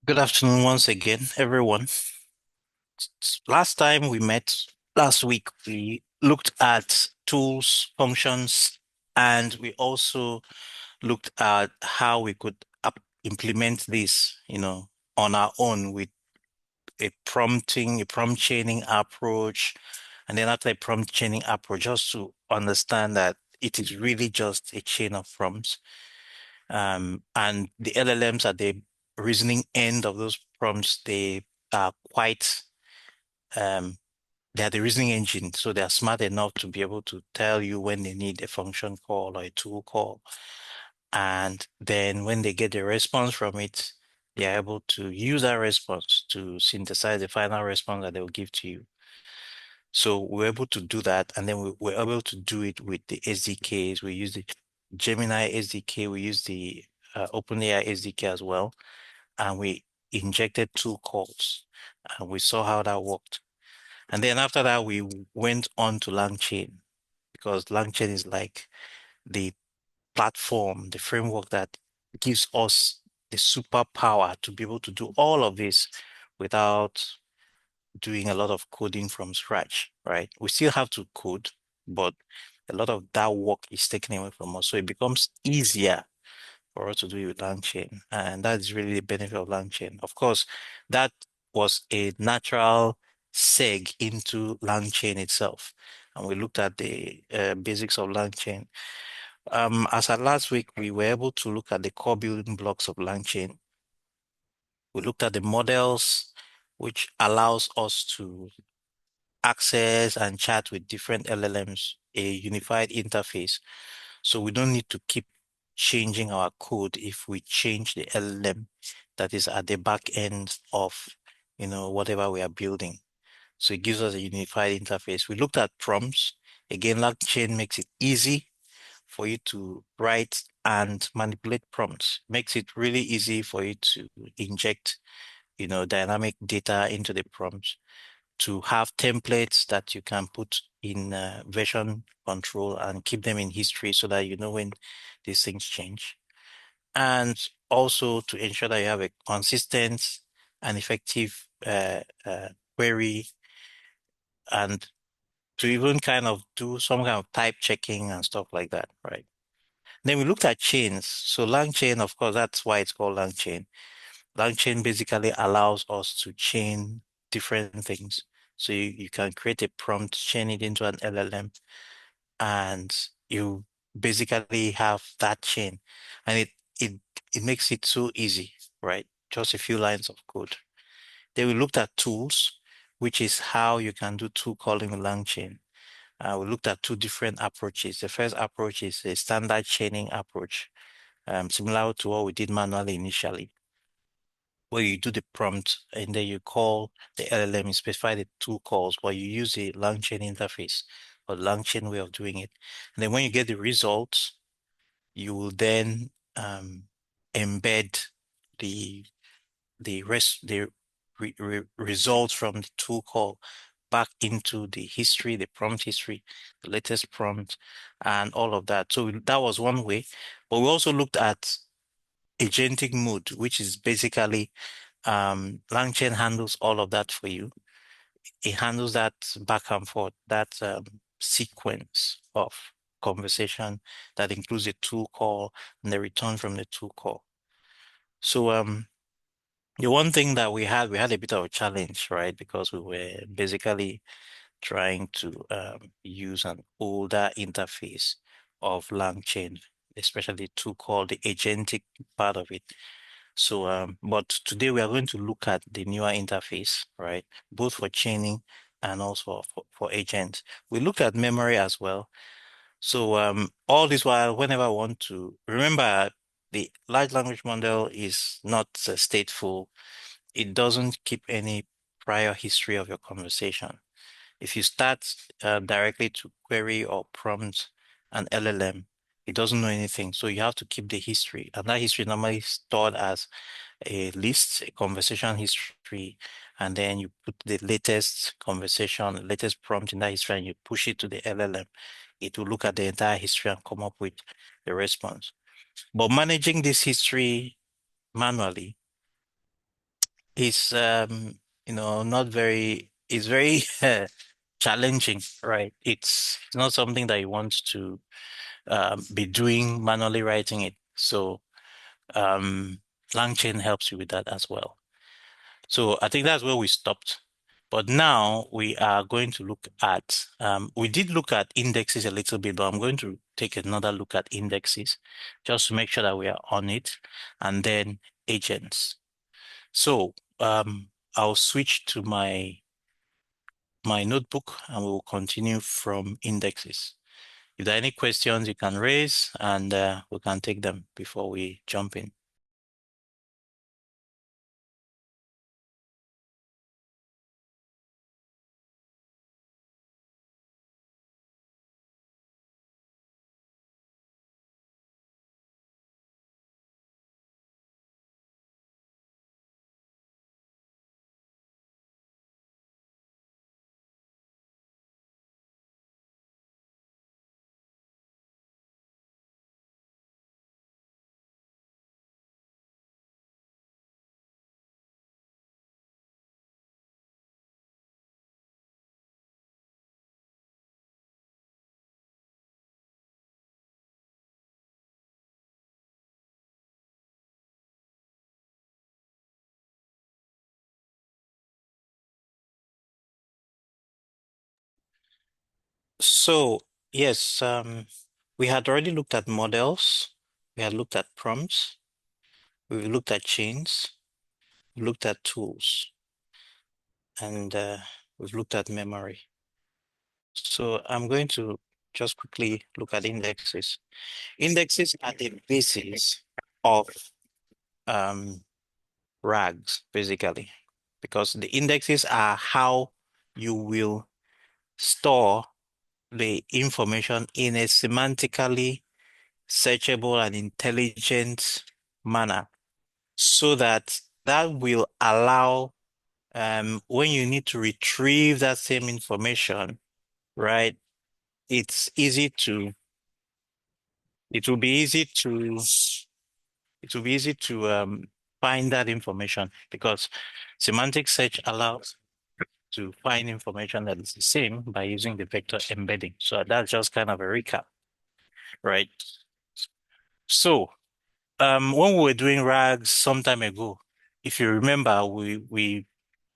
Good afternoon once again, everyone. Last time we met last week, we looked at tools, functions, and we also looked at how we could implement this, on our own with a prompt chaining approach. And then after a prompt chaining approach, just to understand that it is really just a chain of prompts. And the LLMs at the reasoning end of those prompts, they are quite, um, they are the reasoning engine. So they are smart enough to be able to tell you when they need a function call or a tool call. And then when they get the response from it, they are able to use that response to synthesize the final response that they will give to you. So we're able to do that. And then we're able to do it with the SDKs. We use the Gemini SDK. We use the OpenAI SDK as well. And we injected two calls and we saw how that worked. And then after that, we went on to LangChain because LangChain is like the platform, the framework that gives us the superpower to be able to do all of this without doing a lot of coding from scratch, right? We still have to code, but a lot of that work is taken away from us. So it becomes easier for us to do it with LangChain. And that's really the benefit of LangChain. Of course, that was a natural seg into LangChain itself. And we looked at the basics of LangChain. As at last week, we were able to look at the core building blocks of LangChain. We looked at the models, which allows us to access and chat with different LLMs, a unified interface. So we don't need to keep changing our code if we change the LLM that is at the back end of, whatever we are building. So it gives us a unified interface. We looked at prompts. Again, LangChain makes it easy for you to write and manipulate prompts. Makes it really easy for you to inject, dynamic data into the prompts, to have templates that you can put in version control and keep them in history so that you know when these things change. And also to ensure that you have a consistent and effective query, and to even kind of do some kind of type checking and stuff like that, right? Then we looked at chains. So LangChain, of course, that's why it's called LangChain. LangChain basically allows us to chain different things. So you can create a prompt, chain it into an LLM, and you basically have that chain. And it it makes it so easy, right? Just a few lines of code. Then we looked at tools, which is how you can do tool calling with LangChain. We looked at two different approaches. The first approach is a standard chaining approach, similar to what we did manually initially, where you do the prompt and then you call the LLM, you specify the two calls, but you use the LangChain interface or LangChain way of doing it. And then when you get the results, you will then embed the the results from the tool call back into the history, the prompt history, the latest prompt, and all of that. So that was one way. But we also looked at agentic mode, which is basically LangChain handles all of that for you. It handles that back and forth, that sequence of conversation that includes a tool call and the return from the tool call. So the one thing that we had a bit of a challenge, right? Because we were basically trying to use an older interface of LangChain, especially to call the agentic part of it. So, but today we are going to look at the newer interface, right? Both for chaining and also for agents. We look at memory as well. So, all this while, whenever I want to remember, the large language model is not stateful. It doesn't keep any prior history of your conversation. If you start directly to query or prompt an LLM, it doesn't know anything. So you have to keep the history. And that history normally stored as a list, a conversation history, and then you put the latest conversation, the latest prompt in that history, and you push it to the LLM. It will look at the entire history and come up with the response. But managing this history manually is not very it's very challenging, right? It's not something that you want to be doing manually writing it. So LangChain helps you with that as well. So I think that's where we stopped. But now we are going to look at, we did look at indexes a little bit, but I'm going to take another look at indexes just to make sure that we are on it, and then agents. So I'll switch to my notebook and we will continue from indexes. If there are any questions you can raise and we can take them before we jump in. So yes, we had already looked at models, we had looked at prompts, we looked at chains, we looked at tools, and we've looked at memory. So I'm going to just quickly look at indexes. Indexes are the basis of um, RAGs, basically, because the indexes are how you will store the information in a semantically searchable and intelligent manner so that that will allow when you need to retrieve that same information, right? It's easy to it will be easy to it will be easy to find that information because semantic search allows to find information that is the same by using the vector embedding. So that's just kind of a recap, right? So when we were doing RAGs some time ago, if you remember, we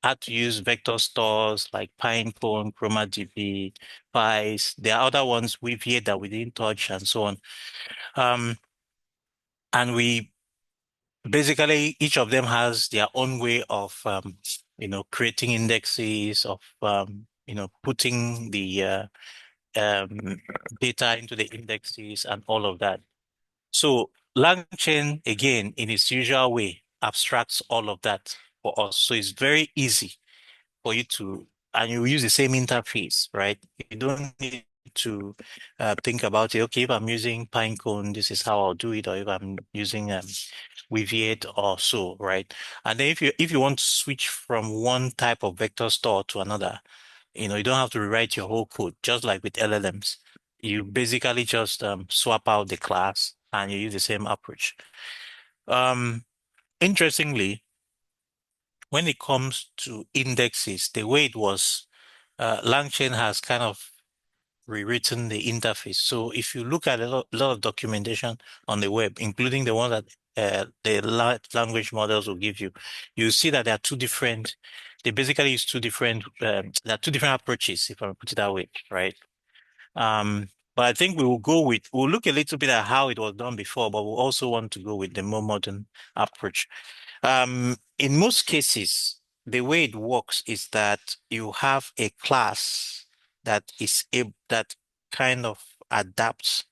had to use vector stores like Pinecone, ChromaDB, Pies. There are other ones we've here that we didn't touch and so on. And we basically each of them has their own way of creating indexes of putting the um, data into the indexes and all of that. So LangChain, again, in its usual way, abstracts all of that for us. So it's very easy for you to, and you use the same interface, right? You don't need to think about it. Okay, if I'm using Pinecone, this is how I'll do it, or if I'm using Weaviate or so, right? And then if you want to switch from one type of vector store to another, you don't have to rewrite your whole code, just like with LLMs. You basically just swap out the class and you use the same approach. Um, Interestingly, when it comes to indexes, the way it was, LangChain has kind of rewritten the interface. So if you look at a lot of documentation on the web, including the one that the language models will give you, you see that there are two different, they basically use two different, there are two different approaches, if I put it that way, right? But I think we'll look a little bit at how it was done before, but we'll also want to go with the more modern approach. In most cases, the way it works is that you have a class that is able that kind of adapts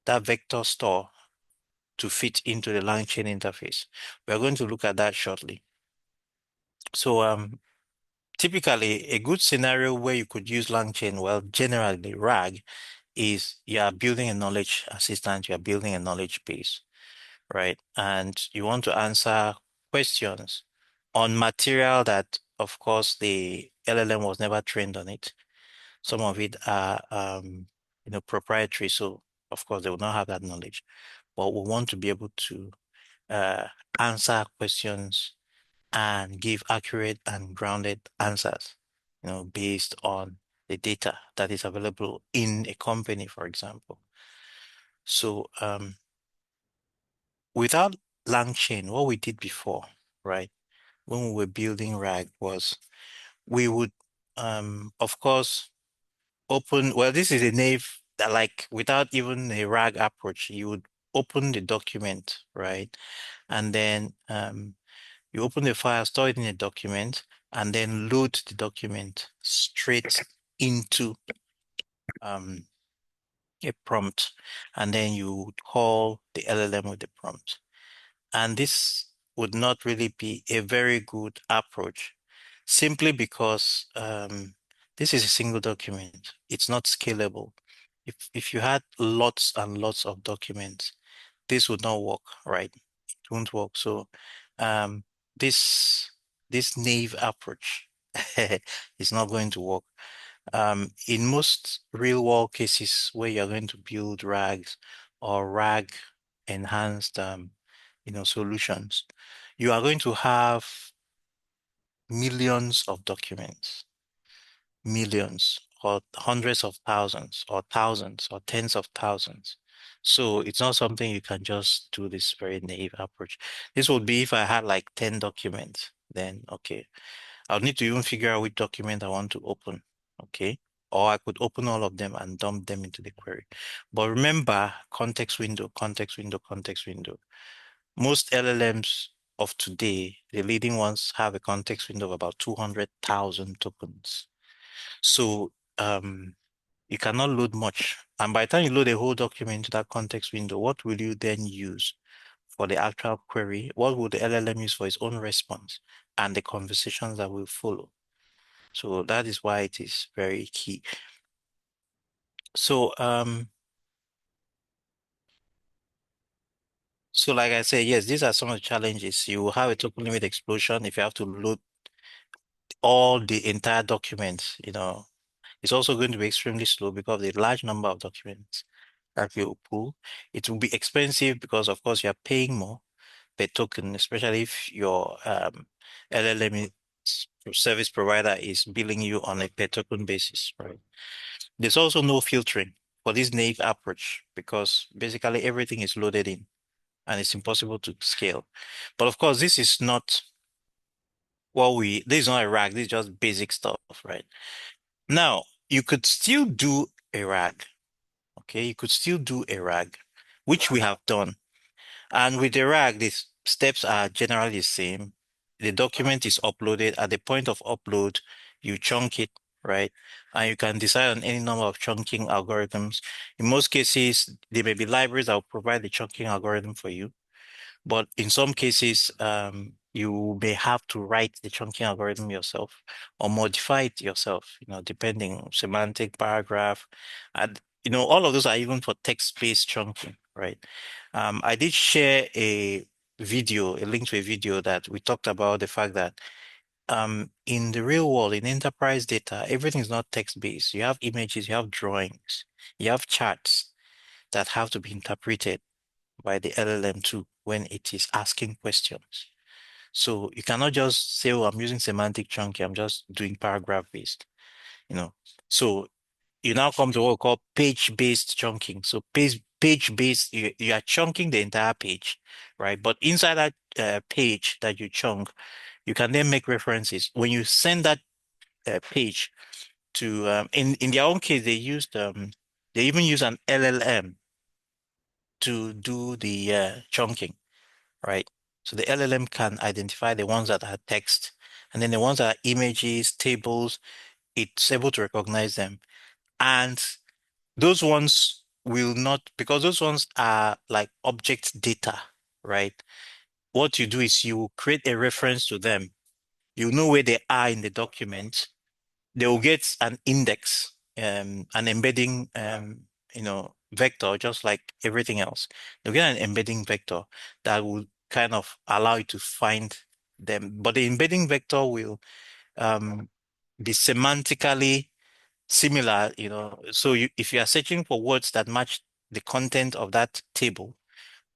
that vector store to fit into the LangChain interface. We're going to look at that shortly. So typically a good scenario where you could use LangChain, well, generally RAG, is you are building a knowledge assistant, you are building a knowledge base, right? And you want to answer questions on material that, of course, the LLM was never trained on it. Some of it are, proprietary. So, of course, they will not have that knowledge. But we want to be able to uh, answer questions and give accurate and grounded answers, based on the data that is available in a company, for example. So without LangChain, what we did before, right, when we were building RAG was we would, of course, well, this is a naive that like without even a RAG approach, you would open the document, right? And then you open the file, store it in a document, and then load the document straight into um, a prompt. And then you would call the LLM with the prompt. And this would not really be a very good approach simply because this is a single document. It's not scalable. If you had lots and lots of documents, this would not work, right? It won't work. So um, this this naive approach is not going to work. In most real world cases where you're going to build RAGs or RAG enhanced solutions, you are going to have millions of documents, millions or hundreds of thousands or thousands or tens of thousands. So it's not something you can just do this very naive approach. This would be if I had like 10 documents, then okay. I'll need to even figure out which document I want to open. Okay. Or I could open all of them and dump them into the query. But remember, context window, context window, context window. Most LLMs of today, the leading ones have a context window of about 200,000 tokens. So you cannot load much. And by the time you load a whole document into that context window, what will you then use for the actual query? What will the LLM use for its own response and the conversations that will follow? So that is why it is very key. So so like I said, yes, these are some of the challenges. You will have a token limit explosion if you have to load all the entire document, It's also going to be extremely slow because of the large number of documents that you pull. It will be expensive because, of course, you're paying more per token, especially if your LLM service provider is billing you on a per token basis, right? There's also no filtering for this naive approach because basically everything is loaded in and it's impossible to scale. But of course, this is not this is not a RAG, this is just basic stuff, right? Now, you could still do a RAG. Okay, you could still do a RAG, which we have done. And with the RAG, the steps are generally the same. The document is uploaded. At the point of upload, you chunk it, right? And you can decide on any number of chunking algorithms. In most cases, there may be libraries that will provide the chunking algorithm for you. But in some cases, you may have to write the chunking algorithm yourself or modify it yourself, depending semantic paragraph. And, all of those are even for text-based chunking, right? I did share a link to a video that we talked about the fact that in the real world, in enterprise data, everything is not text-based. You have images, you have drawings, you have charts that have to be interpreted by the LLM too when it is asking questions. So you cannot just say, oh, I'm using semantic chunking, I'm just doing paragraph based, you know. So you now come to what we call page-based chunking. So page-based, you are chunking the entire page, right? But inside that page that you chunk, you can then make references. When you send that page to, in their own case, they even use an LLM to do the chunking, right? So the LLM can identify the ones that are text, and then the ones that are images, tables, it's able to recognize them. And those ones will not, because those ones are like object data, right? What you do is you create a reference to them. You know where they are in the document. They will get an index, an embedding, vector, just like everything else. They'll get an embedding vector that will kind of allow you to find them. But the embedding vector will um, be semantically similar, So if you are searching for words that match the content of that table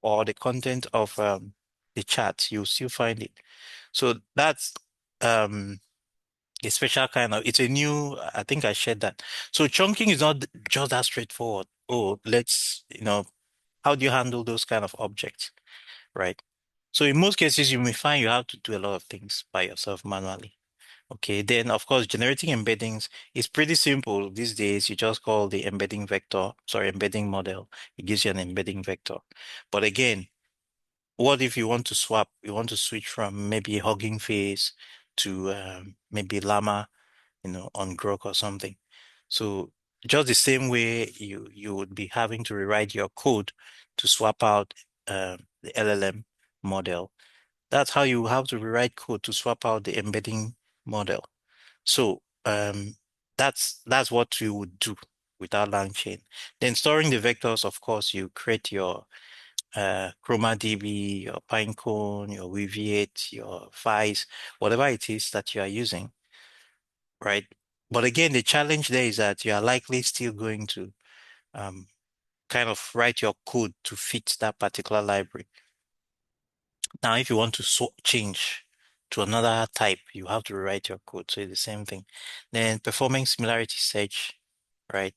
or the content of the the chart, you'll still find it. So that's um a special kind of, it's a new, I think I shared that. So chunking is not just that straightforward. Oh, how do you handle those kind of objects, right? So in most cases, you may find you have to do a lot of things by yourself manually. Okay, then of course, generating embeddings is pretty simple these days. You just call the embedding model. It gives you an embedding vector. But again, what if you want to swap? You want to switch from maybe Hugging Face to maybe Llama, on Grok or something. So just the same way you would be having to rewrite your code to swap out the LLM model. That's how you have to rewrite code to swap out the embedding model. So that's what you would do without LangChain. Then storing the vectors, of course, you create your ChromaDB, your Pinecone, your Weaviate, your Vice, whatever it is that you are using, right? But again, the challenge there is that you are likely still going to um, kind of write your code to fit that particular library. Now, if you want to change to another type, you have to rewrite your code. So it's the same thing. Then performing similarity search, right?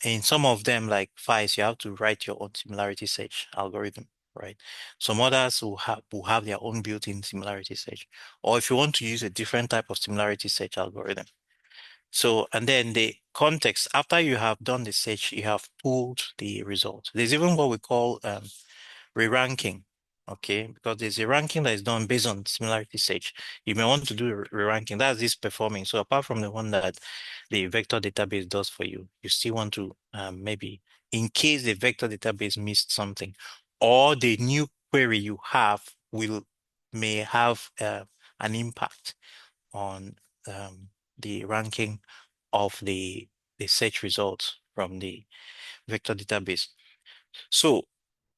In some of them, like Vice, you have to write your own similarity search algorithm, right? Some others will have their own built-in similarity search. Or if you want to use a different type of similarity search algorithm. So, and then the context, after you have done the search, you have pulled the result. There's even what we call re-ranking, okay? Because there's a ranking that is done based on similarity search. You may want to do a re-ranking. That's this performing. So apart from the one that the vector database does for you, you still want to maybe, in case the vector database missed something, or the new query you have may have an impact on the ranking of the search results from the vector database. So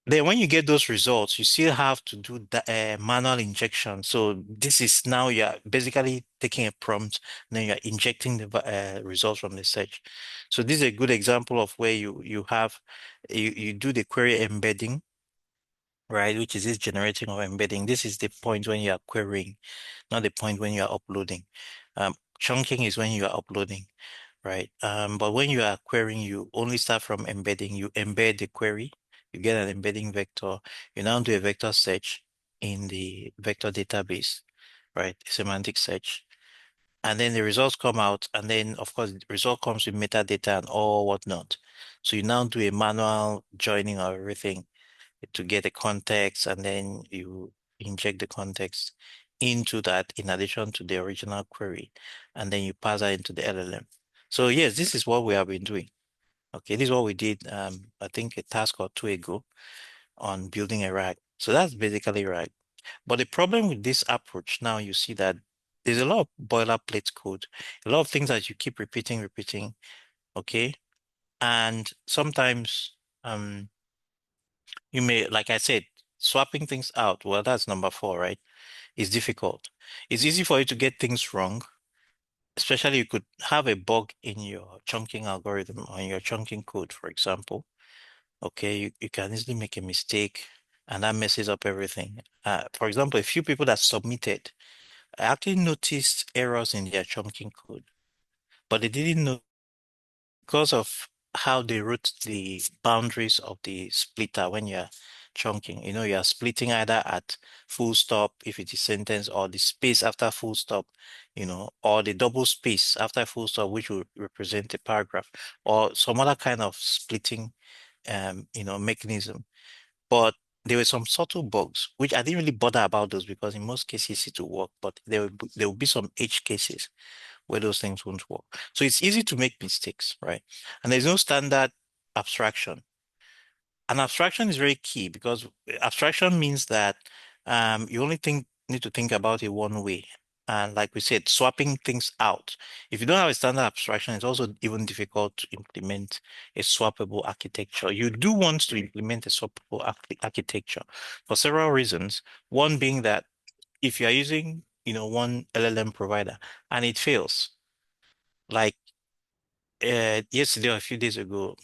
then when you get those results, you still have to do the manual injection. So this is now you're basically taking a prompt, and then you're injecting the results from the search. So this is a good example of where you do the query embedding, right? Which is this generating of embedding. This is the point when you are querying, not the point when you are uploading. Chunking is when you are uploading, right? But when you are querying, you only start from embedding. You embed the query, you get an embedding vector. You now do a vector search in the vector database, right? A semantic search. And then the results come out, and then of course the result comes with metadata and all whatnot. So you now do a manual joining of everything to get the context, and then you inject the context into that in addition to the original query, and then you pass that into the LLM. So yes, this is what we have been doing. Okay, this is what we did, I think a task or two ago on building a RAG. So that's basically RAG. But the problem with this approach now, you see that there's a lot of boilerplate code, a lot of things that you keep repeating, okay? And sometimes you may, like I said, swapping things out, well, that's number four, right? It's difficult. It's easy for you to get things wrong, especially you could have a bug in your chunking algorithm or in your chunking code, for example. Okay, you can easily make a mistake and that messes up everything. For example, a few people that submitted, I actually noticed errors in their chunking code, but they didn't know because of how they wrote the boundaries of the splitter when you're chunking. You're splitting either at full stop if it is sentence, or the space after full stop, or the double space after full stop, which will represent a paragraph, or some other kind of splitting mechanism. But there were some subtle bugs, which I didn't really bother about those because in most cases it will work, but there will be some edge cases where those things won't work. So it's easy to make mistakes, right? And there's no standard abstraction. An abstraction is very key because abstraction means that you only need to think about it one way. And like we said, swapping things out. If you don't have a standard abstraction, it's also even difficult to implement a swappable architecture. You do want to implement a swappable architecture for several reasons. One being that if you're using, one LLM provider and it fails, like yesterday or a few days ago,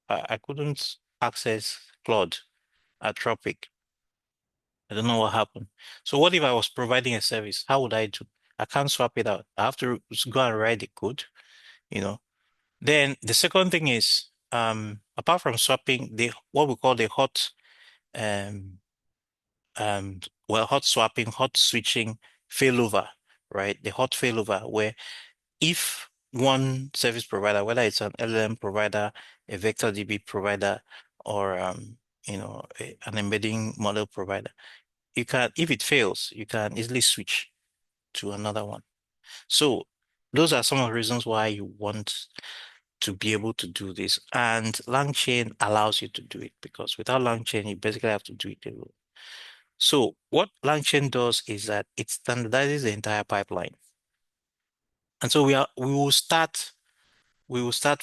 I couldn't access Claude at Tropic. I don't know what happened. So what if I was providing a service? How would I do? I can't swap it out. I have to go and write the code, you know. Then the second thing is, apart from swapping, the what we call the um, hot swapping, hot switching failover, right? The hot failover, where if one service provider, whether it's an LLM provider, a vector DB provider, or an embedding model provider, you can, if it fails, you can easily switch to another one. So those are some of the reasons why you want to be able to do this. And LangChain allows you to do it, because without LangChain, you basically have to do it alone. So what LangChain does is that it standardizes the entire pipeline. And so we will start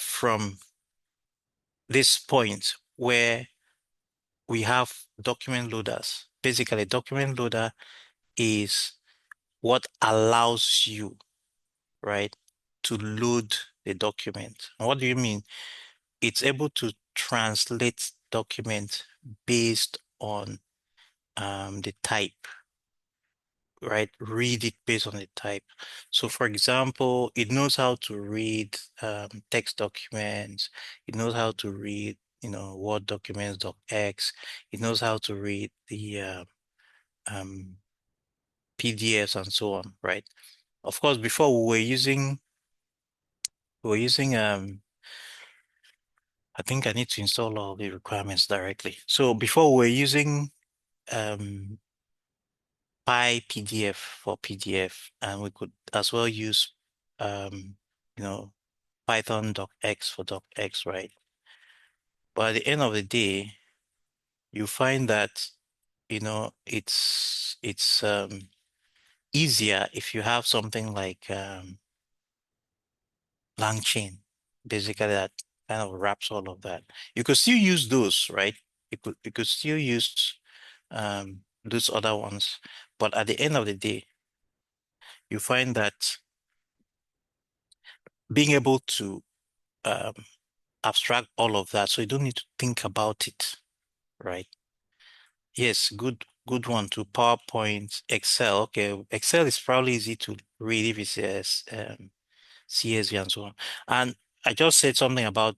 from this point where we have document loaders. Basically, document loader is what allows you, right, to load the document. And what do you mean? It's able to translate document based on the type, right? Read it based on the type. So for example, it knows how to read text documents. It knows how to read, Word documents, docx. It knows how to read the um, PDFs and so on, right? Of course, before we were using I think I need to install all the requirements directly. So before we were using um PyPDF for PDF, and we could as well use you know Python docx for docx, right? But at the end of the day, you find that it's easier if you have something like LangChain, basically that kind of wraps all of that. You could still use those, right? You could still use those other ones, but at the end of the day, you find that being able to um, abstract all of that, so you don't need to think about it, right? Yes, good one to PowerPoint, Excel. Okay, Excel is probably easy to read if it's CSV and so on. And I just said something about,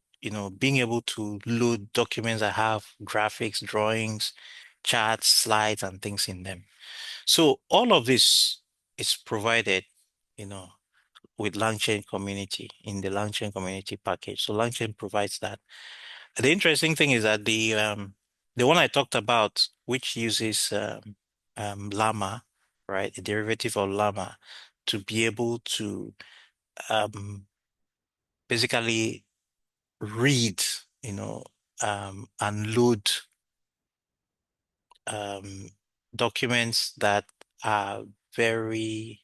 being able to load documents that have graphics, drawings, charts, slides, and things in them. So all of this is provided, you know, with LangChain community in the LangChain community package. So LangChain provides that. The interesting thing is that the one I talked about, which uses Llama, right, a derivative of Llama, to be able to um, basically read, and load um, documents that are very,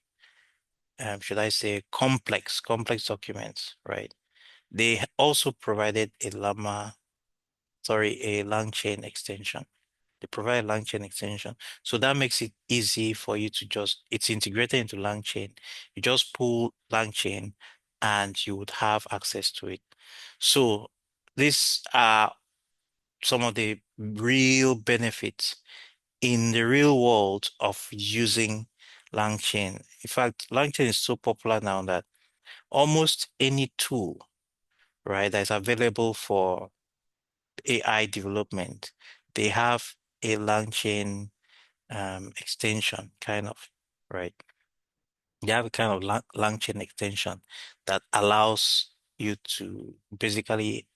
should I say, complex documents, right? They also provided a LangChain extension. They provide a LangChain extension. So that makes it easy for you to it's integrated into LangChain. You just pull LangChain and you would have access to it. So these are some of the real benefits in the real world of using LangChain. In fact, LangChain is so popular now that almost any tool, right, that is available for AI development, they have a LangChain extension, kind of, right? They have a kind of LangChain extension that allows you to basically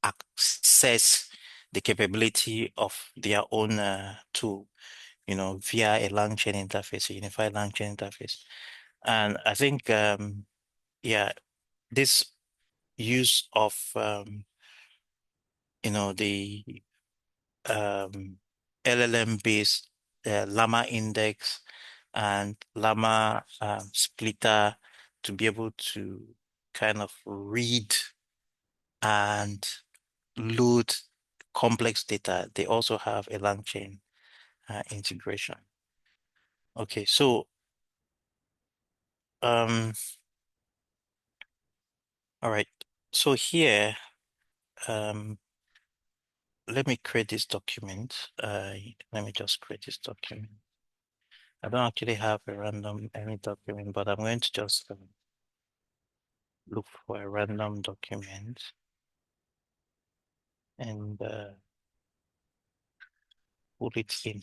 access the capability of their own tool, via a LangChain interface, a unified LangChain interface. And I think, yeah, this use of, the um, LLM-based Llama index and Llama splitter to be able to kind of read and load complex data. They also have a LangChain integration. Okay, so um, all right. So here, um, let me create this document. Let me just create this document. I don't actually have a random any document, but I'm going to just look for a random document and put it in.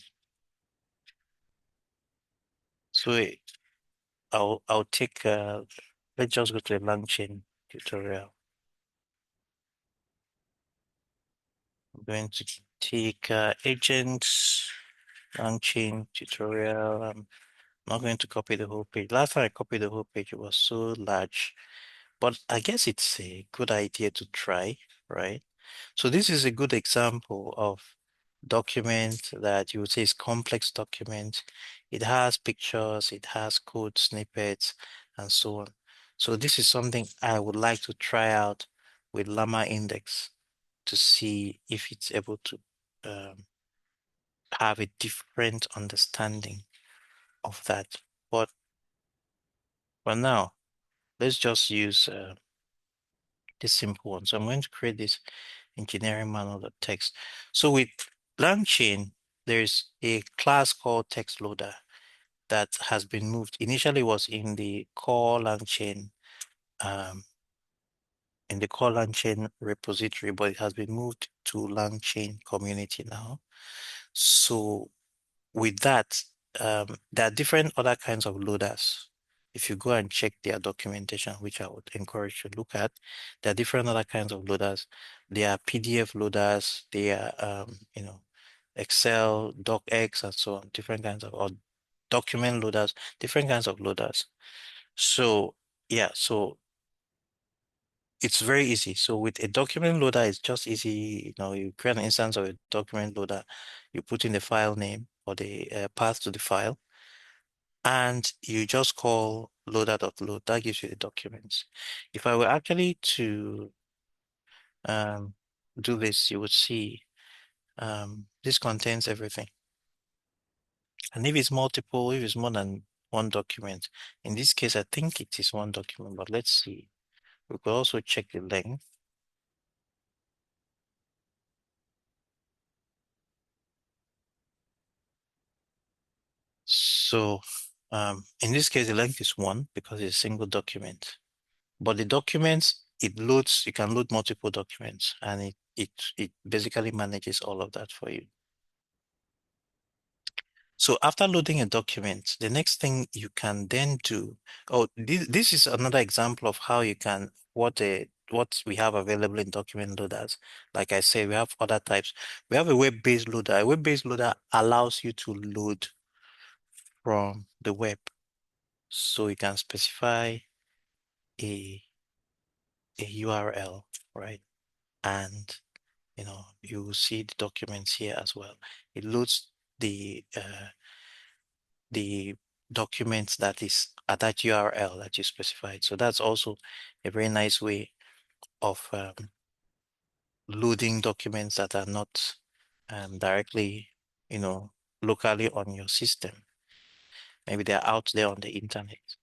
So I'll take let's just go to the LangChain tutorial. I'm going to take agents LangChain tutorial. I'm not going to copy the whole page. Last time I copied the whole page, it was so large, but I guess it's a good idea to try, right? So this is a good example of document that you would say is complex document. It has pictures, it has code snippets, and so on. So this is something I would like to try out with Llama Index to see if it's able to um, have a different understanding of that. But for now, let's just use this simple one. So I'm going to create this engineering manual.txt. So with LangChain, there's a class called text loader that has been moved. Initially was um, in the core LangChain repository, but it has been moved to LangChain community now. So with that, there are different other kinds of loaders. If you go and check their documentation, which I would encourage you to look at, there are different other kinds of loaders. There are PDF loaders, they are, Excel, docx, and so on, different kinds of, or document loaders, different kinds of loaders. So, yeah, so it's very easy. So with a document loader, it's just easy. You create an instance of a document loader, you put in the file name or the path to the file, and you just call loader.load. That gives you the documents. If I were actually to do this, you would see this contains everything. And if it's multiple, if it's more than one document, in this case, I think it is one document, but let's see. We could also check the length. So in this case, the length is one because it's a single document. But the documents, it loads, you can load multiple documents, and it basically manages all of that for you. So after loading a document, the next thing you can then do, this is another example of how you can, what we have available in document loaders. Like I say, we have other types. We have a web-based loader. A web-based loader allows you to load from the web. So you can specify a, a URL, right? And you will see the documents here as well. It loads the documents that is at that URL that you specified. So that's also a very nice way of loading documents that are not directly, locally on your system. Maybe they're out there on the internet.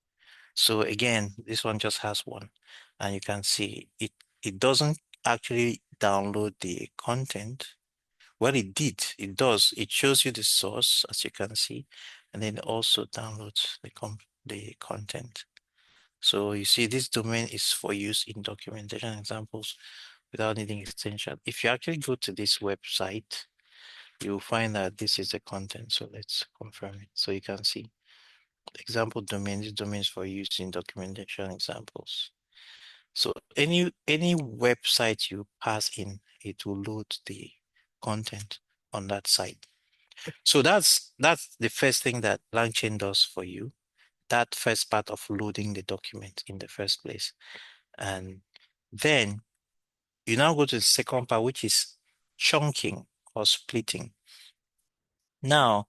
So again, this one just has one, and you can see it doesn't actually download the content. Well, it does. It shows you the source, as you can see, and then it also downloads the content. So you see this domain is for use in documentation examples without needing extension. If you actually go to this website, you'll find that this is the content. So let's confirm it. So you can see example domains, domains for use in documentation examples. So any website you pass in, it will load the content on that site. So that's the first thing that LangChain does for you. That first part of loading the document in the first place. And then you now go to the second part, which is chunking or splitting. Now,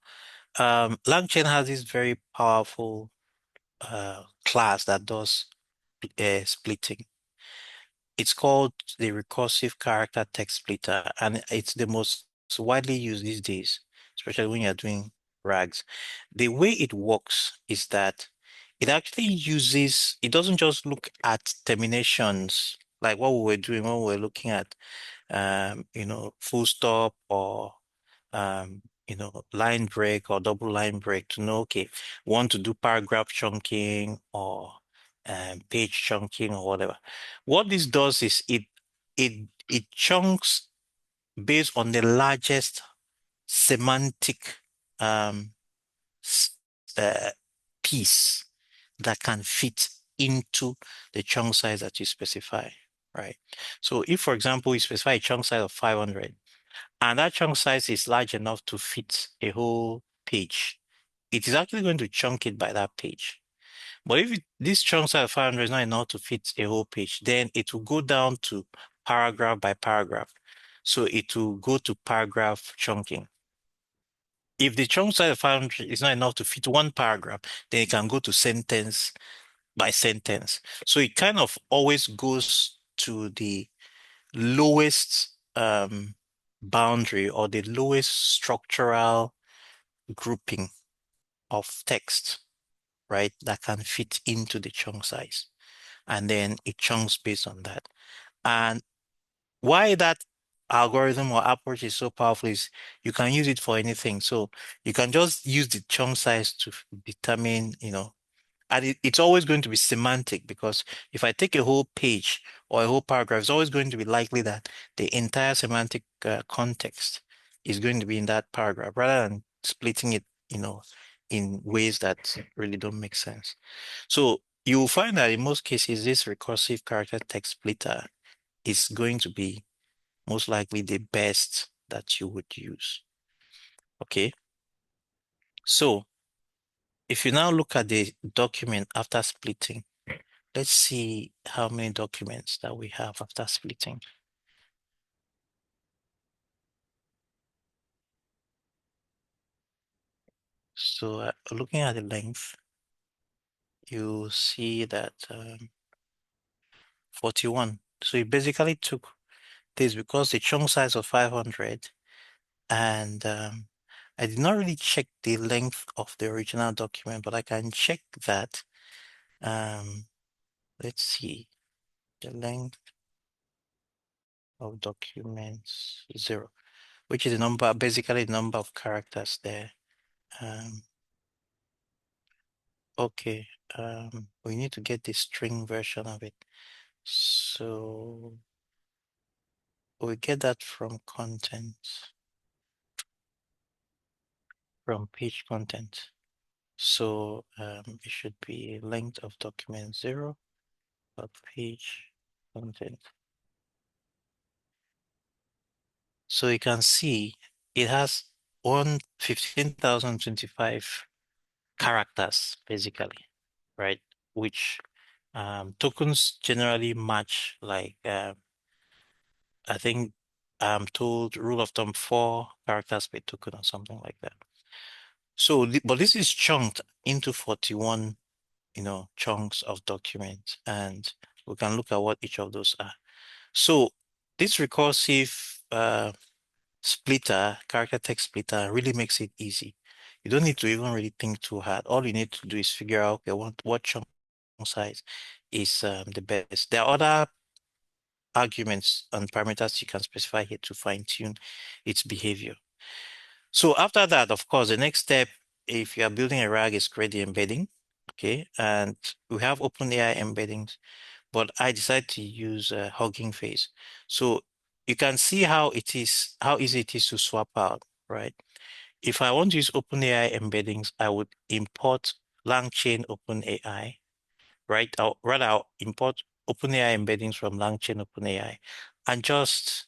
LangChain has this very powerful class that does splitting. It's called the recursive character text splitter, and it's the most widely used these days, especially when you're doing RAGs. The way it works is that it actually it doesn't just look at terminations like what we were doing when we were looking at, full stop or line break or double line break to know, okay, want to do paragraph chunking or page chunking or whatever. What this does is it chunks based on the largest semantic um, uh, piece that can fit into the chunk size that you specify, right? So if, for example, you specify a chunk size of 500, and that chunk size is large enough to fit a whole page, it is actually going to chunk it by that page. But if this chunk size of 500 is not enough to fit a whole page, then it will go down to paragraph by paragraph. So it will go to paragraph chunking. If the chunk size of 500 is not enough to fit one paragraph, then it can go to sentence by sentence. So it kind of always goes to the lowest boundary or the lowest structural grouping of text, right, that can fit into the chunk size. And then it chunks based on that. And why that algorithm or approach is so powerful is you can use it for anything. So you can just use the chunk size to determine, and it's always going to be semantic, because if I take a whole page or a whole paragraph, it's always going to be likely that the entire semantic context is going to be in that paragraph rather than splitting it, in ways that really don't make sense. So you'll find that in most cases, this recursive character text splitter is going to be most likely the best that you would use. Okay. So if you now look at the document after splitting, let's see how many documents that we have after splitting. So looking at the length, you see that 41. So it basically took this because the chunk size of 500, and I did not really check the length of the original document, but I can check that. Um, let's see, the length of documents 0, which is the number, basically the number of characters there. Um, okay, we need to get the string version of it. So we get that from content, from page content. So it should be length of document 0 of page content. So you can see it has 15,025 characters, basically, right? Which tokens generally match, like I think I'm told rule of thumb 4 characters per token or something like that. So, but this is chunked into 41, chunks of documents, and we can look at what each of those are. So this recursive splitter, character text splitter, really makes it easy. You don't need to even really think too hard. All you need to do is figure out, okay, what chunk size is the best. There are other arguments and parameters you can specify here to fine tune its behavior. So after that, of course, the next step, if you are building a RAG, is create the embedding. Okay, and we have OpenAI embeddings, but I decided to use Hugging Face. So you can see how easy it is to swap out, right? If I want to use OpenAI embeddings, I would import LangChain OpenAI, right? I'll import OpenAI embeddings from LangChain OpenAI and just,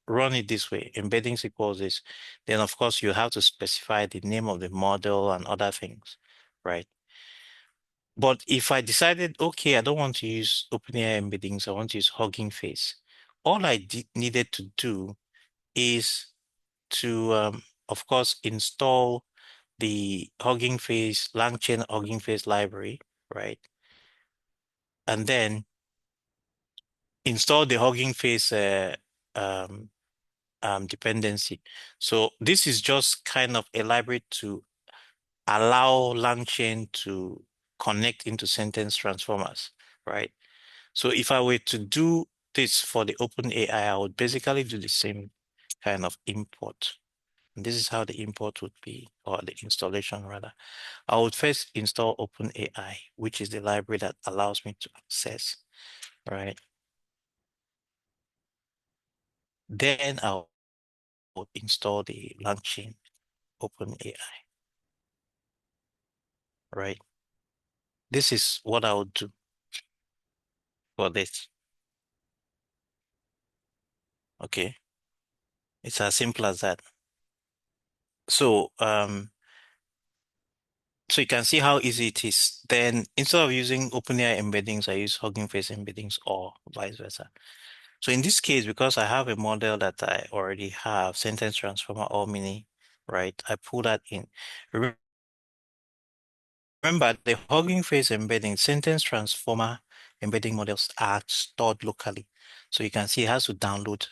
run it this way. Embeddings equals this. Then, of course, you have to specify the name of the model and other things, right? But if I decided, okay, I don't want to use OpenAI embeddings, I want to use Hugging Face, all I needed to do is to, of course, install the Hugging Face, LangChain Hugging Face library, right? And then install the Hugging Face um, dependency. So this is just kind of a library to allow LangChain to connect into sentence transformers, right? So if I were to do this for the OpenAI, I would basically do the same kind of import, And this is how the import would be, or the installation rather. I would first install OpenAI, which is the library that allows me to access, right? Then I'll install the LangChain OpenAI, right? This is what I would do for this. Okay. It's as simple as that. So, so you can see how easy it is. Then instead of using OpenAI embeddings, I use Hugging Face embeddings or vice versa. So in this case, because I have a model that I already have, sentence transformer or mini, right? I pull that in. Remember, the Hugging Face embedding, sentence transformer embedding models are stored locally. So you can see it has to download,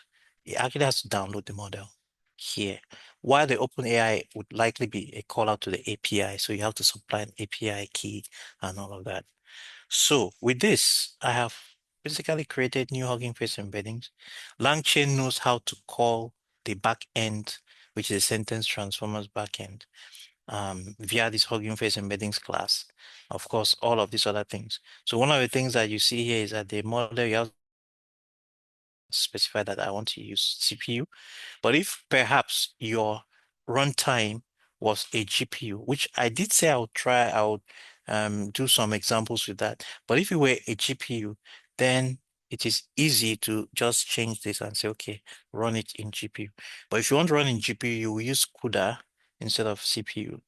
it actually has to download the model here. While the OpenAI would likely be a call out to the API. So you have to supply an API key and all of that. So with this, I have basically created new Hugging Face embeddings. LangChain knows how to call the backend, which is a sentence transformers backend, via this Hugging Face embeddings class. Of course, all of these other things. So one of the things that you see here is that the model you have to specify that I want to use CPU. But if perhaps your runtime was a GPU, which I did say I would do some examples with that. But if it were a GPU, then it is easy to just change this and say, okay, run it in GPU. But if you want to run in GPU, you will use CUDA instead of CPU.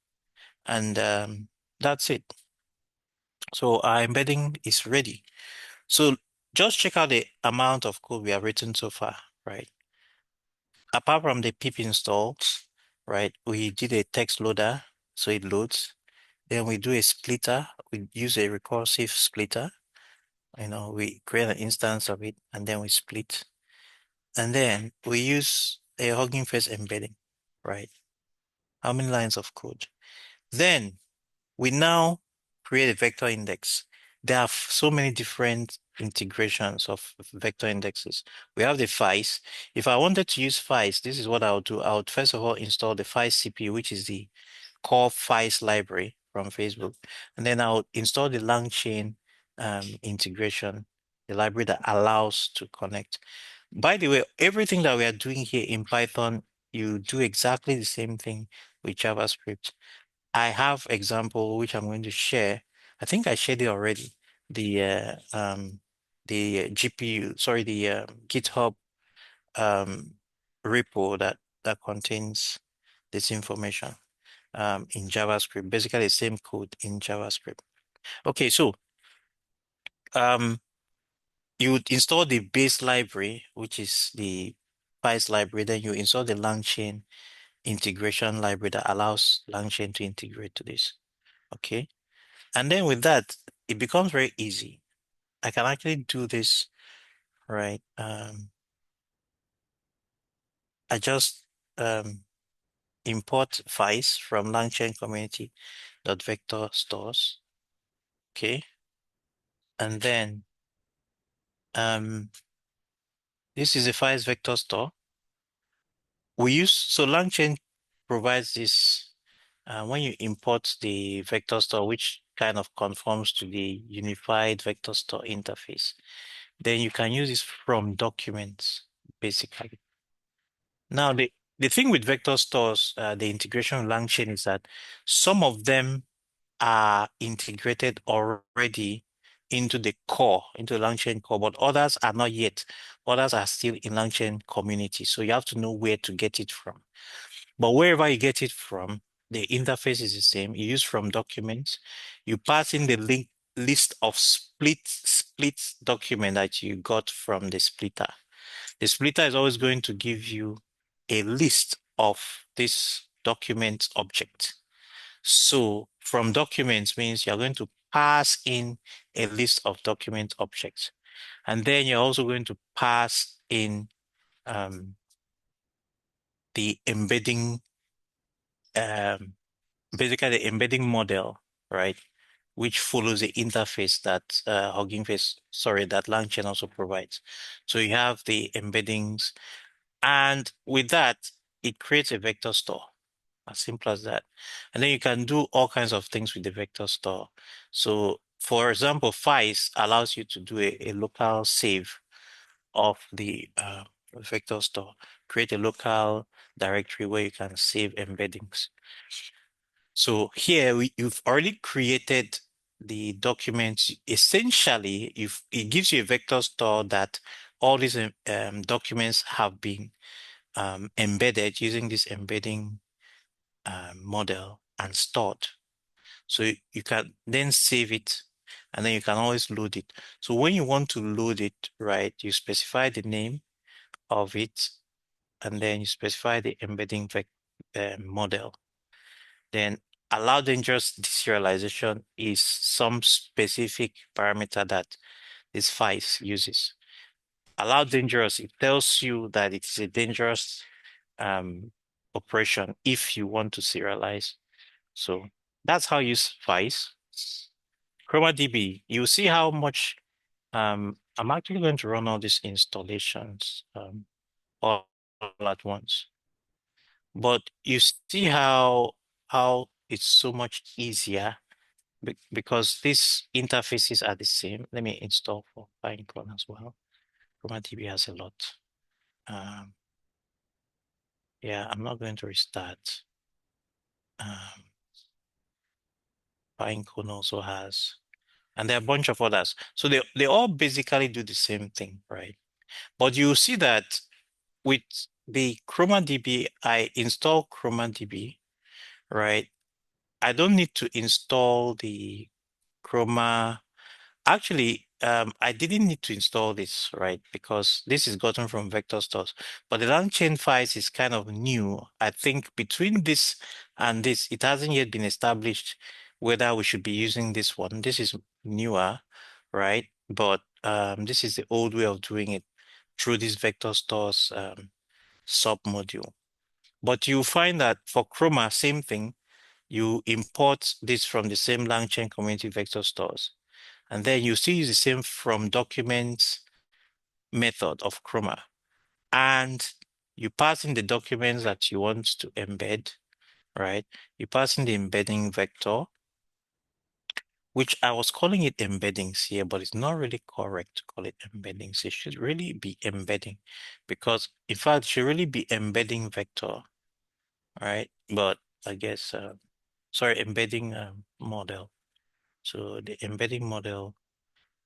And that's it. So our embedding is ready. So just check out the amount of code we have written so far, right? Apart from the pip install, right, we did a text loader, so it loads. Then we do a splitter. We use a recursive splitter. We create an instance of it and then we split. And then we use a Hugging Face embedding, right? How many lines of code? Then we now create a vector index. There are so many different integrations of vector indexes. We have the FICE. If I wanted to use FICE, this is what I would do. I would first of all install the FICE CPU, which is the core FICE library from Facebook. And then I would install the LangChain integration, the library that allows to connect. By the way, everything that we are doing here in Python, you do exactly the same thing with JavaScript. I have example which I'm going to share. I think I shared it already. The GPU, sorry, the GitHub um, repo that contains this information in JavaScript. Basically, the same code in JavaScript. Okay, so um, you would install the base library, which is the Python library. Then you install the LangChain integration library that allows LangChain to integrate to this. Okay. And then with that, it becomes very easy. I can actually do this, right? I just import files from LangChain community.vector stores. Okay. And then this is a files vector store. So LangChain provides this when you import the vector store, which kind of conforms to the unified vector store interface, then you can use this from documents, basically. Now, the thing with vector stores, the integration with LangChain is that some of them are integrated already into the core, into the LangChain core, but others are not yet. Others are still in LangChain community. So you have to know where to get it from. But wherever you get it from, the interface is the same. You use from documents. You pass in the list of split document that you got from the splitter. The splitter is always going to give you a list of this document object. So from documents means you're going to pass in a list of document objects. And then you're also going to pass in the embedding, um, basically the embedding model, right? Which follows the interface that that LangChain also provides. So you have the embeddings. And with that, it creates a vector store. As simple as that. And then you can do all kinds of things with the vector store. So for example, files allows you to do a local save of the vector store, create a local directory where you can save embeddings. So here you've already created the documents. Essentially, it gives you a vector store that all these documents have been embedded using this embedding model and stored. So you can then save it and then you can always load it. So when you want to load it, right, you specify the name of it and then you specify the embedding model. Then allow dangerous deserialization is some specific parameter that this file uses. Allow dangerous, it tells you that it is a dangerous operation if you want to serialize. So that's how you use files. ChromaDB, you see how much I'm actually going to run all these installations all at once. But you see how it's so much easier because these interfaces are the same. Let me install for Pinecone as well. ChromaDB has a lot. Um, yeah, I'm not going to restart. Pinecone also has, and there are a bunch of others. So they all basically do the same thing, right? But you see that with the ChromaDB, I install ChromaDB, right? I don't need to install the Chroma. Actually, I didn't need to install this, right? Because this is gotten from vector stores. But the LangChain files is kind of new. I think between this and this, it hasn't yet been established whether we should be using this one. This is newer, right? But this is the old way of doing it through this vector stores sub module. But you find that for Chroma, same thing. You import this from the same LangChain community vector stores. And then you see the same from documents method of Chroma. And you pass in the documents that you want to embed, right? You pass in the embedding vector, which I was calling it embeddings here, but it's not really correct to call it embeddings. It should really be embedding because in fact, it should really be embedding vector, right? But I guess, sorry, embedding model. So the embedding model,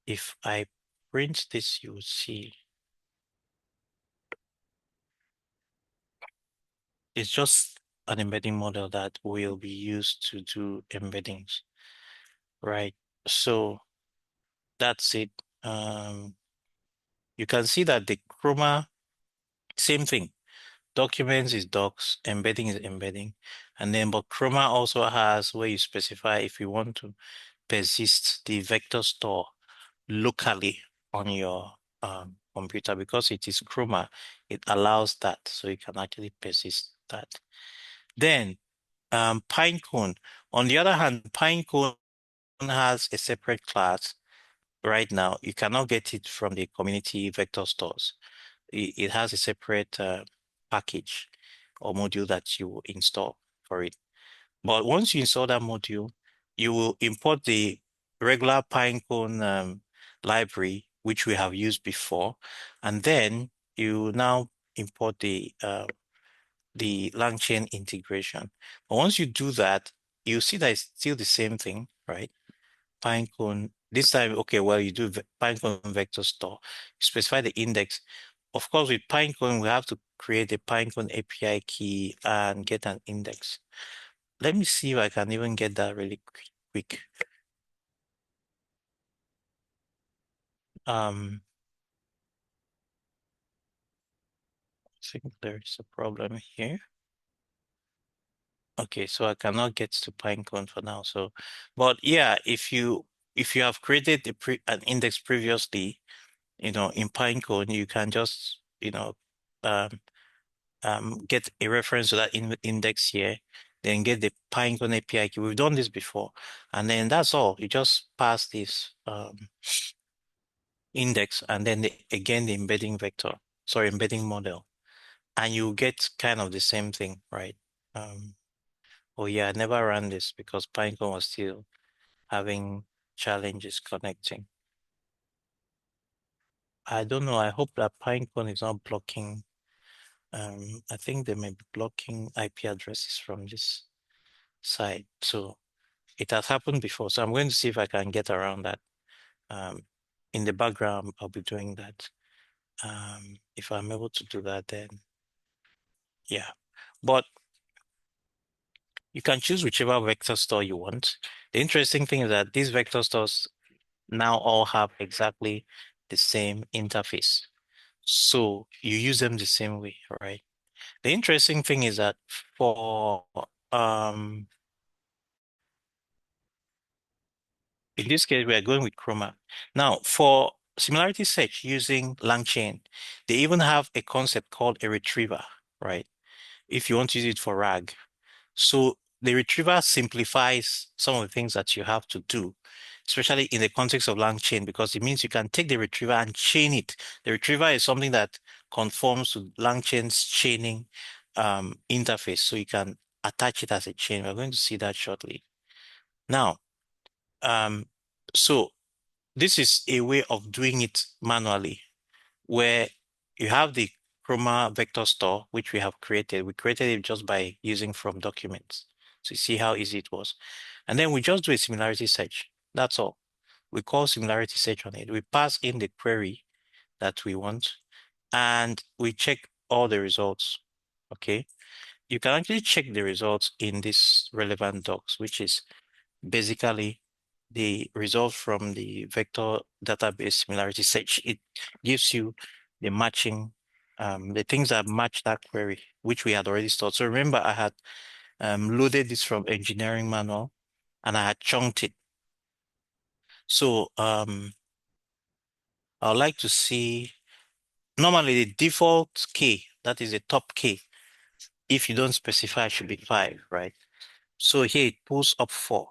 if I print this, you will see it's just an embedding model that will be used to do embeddings, right? So that's it. You can see that the Chroma, same thing. Documents is docs, embedding is embedding. And then, but Chroma also has where you specify if you want to persist the vector store locally on your computer because it is Chroma, it allows that. So you can actually persist that. Then Pinecone. On the other hand, Pinecone has a separate class right now. You cannot get it from the community vector stores. It has a separate package or module that you install for it. But once you install that module, you will import the regular Pinecone library, which we have used before, and then you now import the LangChain integration. But once you do that, you see that it's still the same thing, right? Pinecone, this time, okay, well, you do Pinecone vector store, you specify the index. Of course, with Pinecone, we have to create a Pinecone API key and get an index. Let me see if I can even get that really quick. I think there's a problem here. Okay, so I cannot get to Pinecone for now. So, but yeah, if you have created an index previously, in Pinecone, you can just um, get a reference to that index here, then get the Pinecone API key. We've done this before, and then that's all. You just pass this index, and then again the embedding vector, sorry, embedding model. and you get kind of the same thing, right? Oh yeah, I never ran this because Pinecone was still having challenges connecting. I don't know. I hope that Pinecone is not blocking. I think they may be blocking IP addresses from this side. So it has happened before. So I'm going to see if I can get around that. Um, in the background, I'll be doing that. If I'm able to do that, then yeah. But you can choose whichever vector store you want. The interesting thing is that these vector stores now all have exactly the same interface. So you use them the same way, right? The interesting thing is that for um in this case we are going with Chroma. Now for similarity search using LangChain, they even have a concept called a retriever, right? If you want to use it for RAG. So the retriever simplifies some of the things that you have to do, especially in the context of LangChain, because it means you can take the retriever and chain it. The retriever is something that conforms to LangChain's chaining interface, so you can attach it as a chain. We're going to see that shortly. Now, um, so this is a way of doing it manually, where you have the Chroma vector store, which we have created. We created it just by using from documents. So you see how easy it was. And then we just do a similarity search. That's all. We call similarity search on it. We pass in the query that we want and we check all the results. Okay. You can actually check the results in this relevant docs, which is basically the result from the vector database similarity search. It gives you the matching, the things that match that query, which we had already stored. So remember, I had loaded this from engineering manual and I had chunked it. So I'd like to see, normally the default key, that is the top key, if you don't specify, should be 5, right? So here it pulls up 4.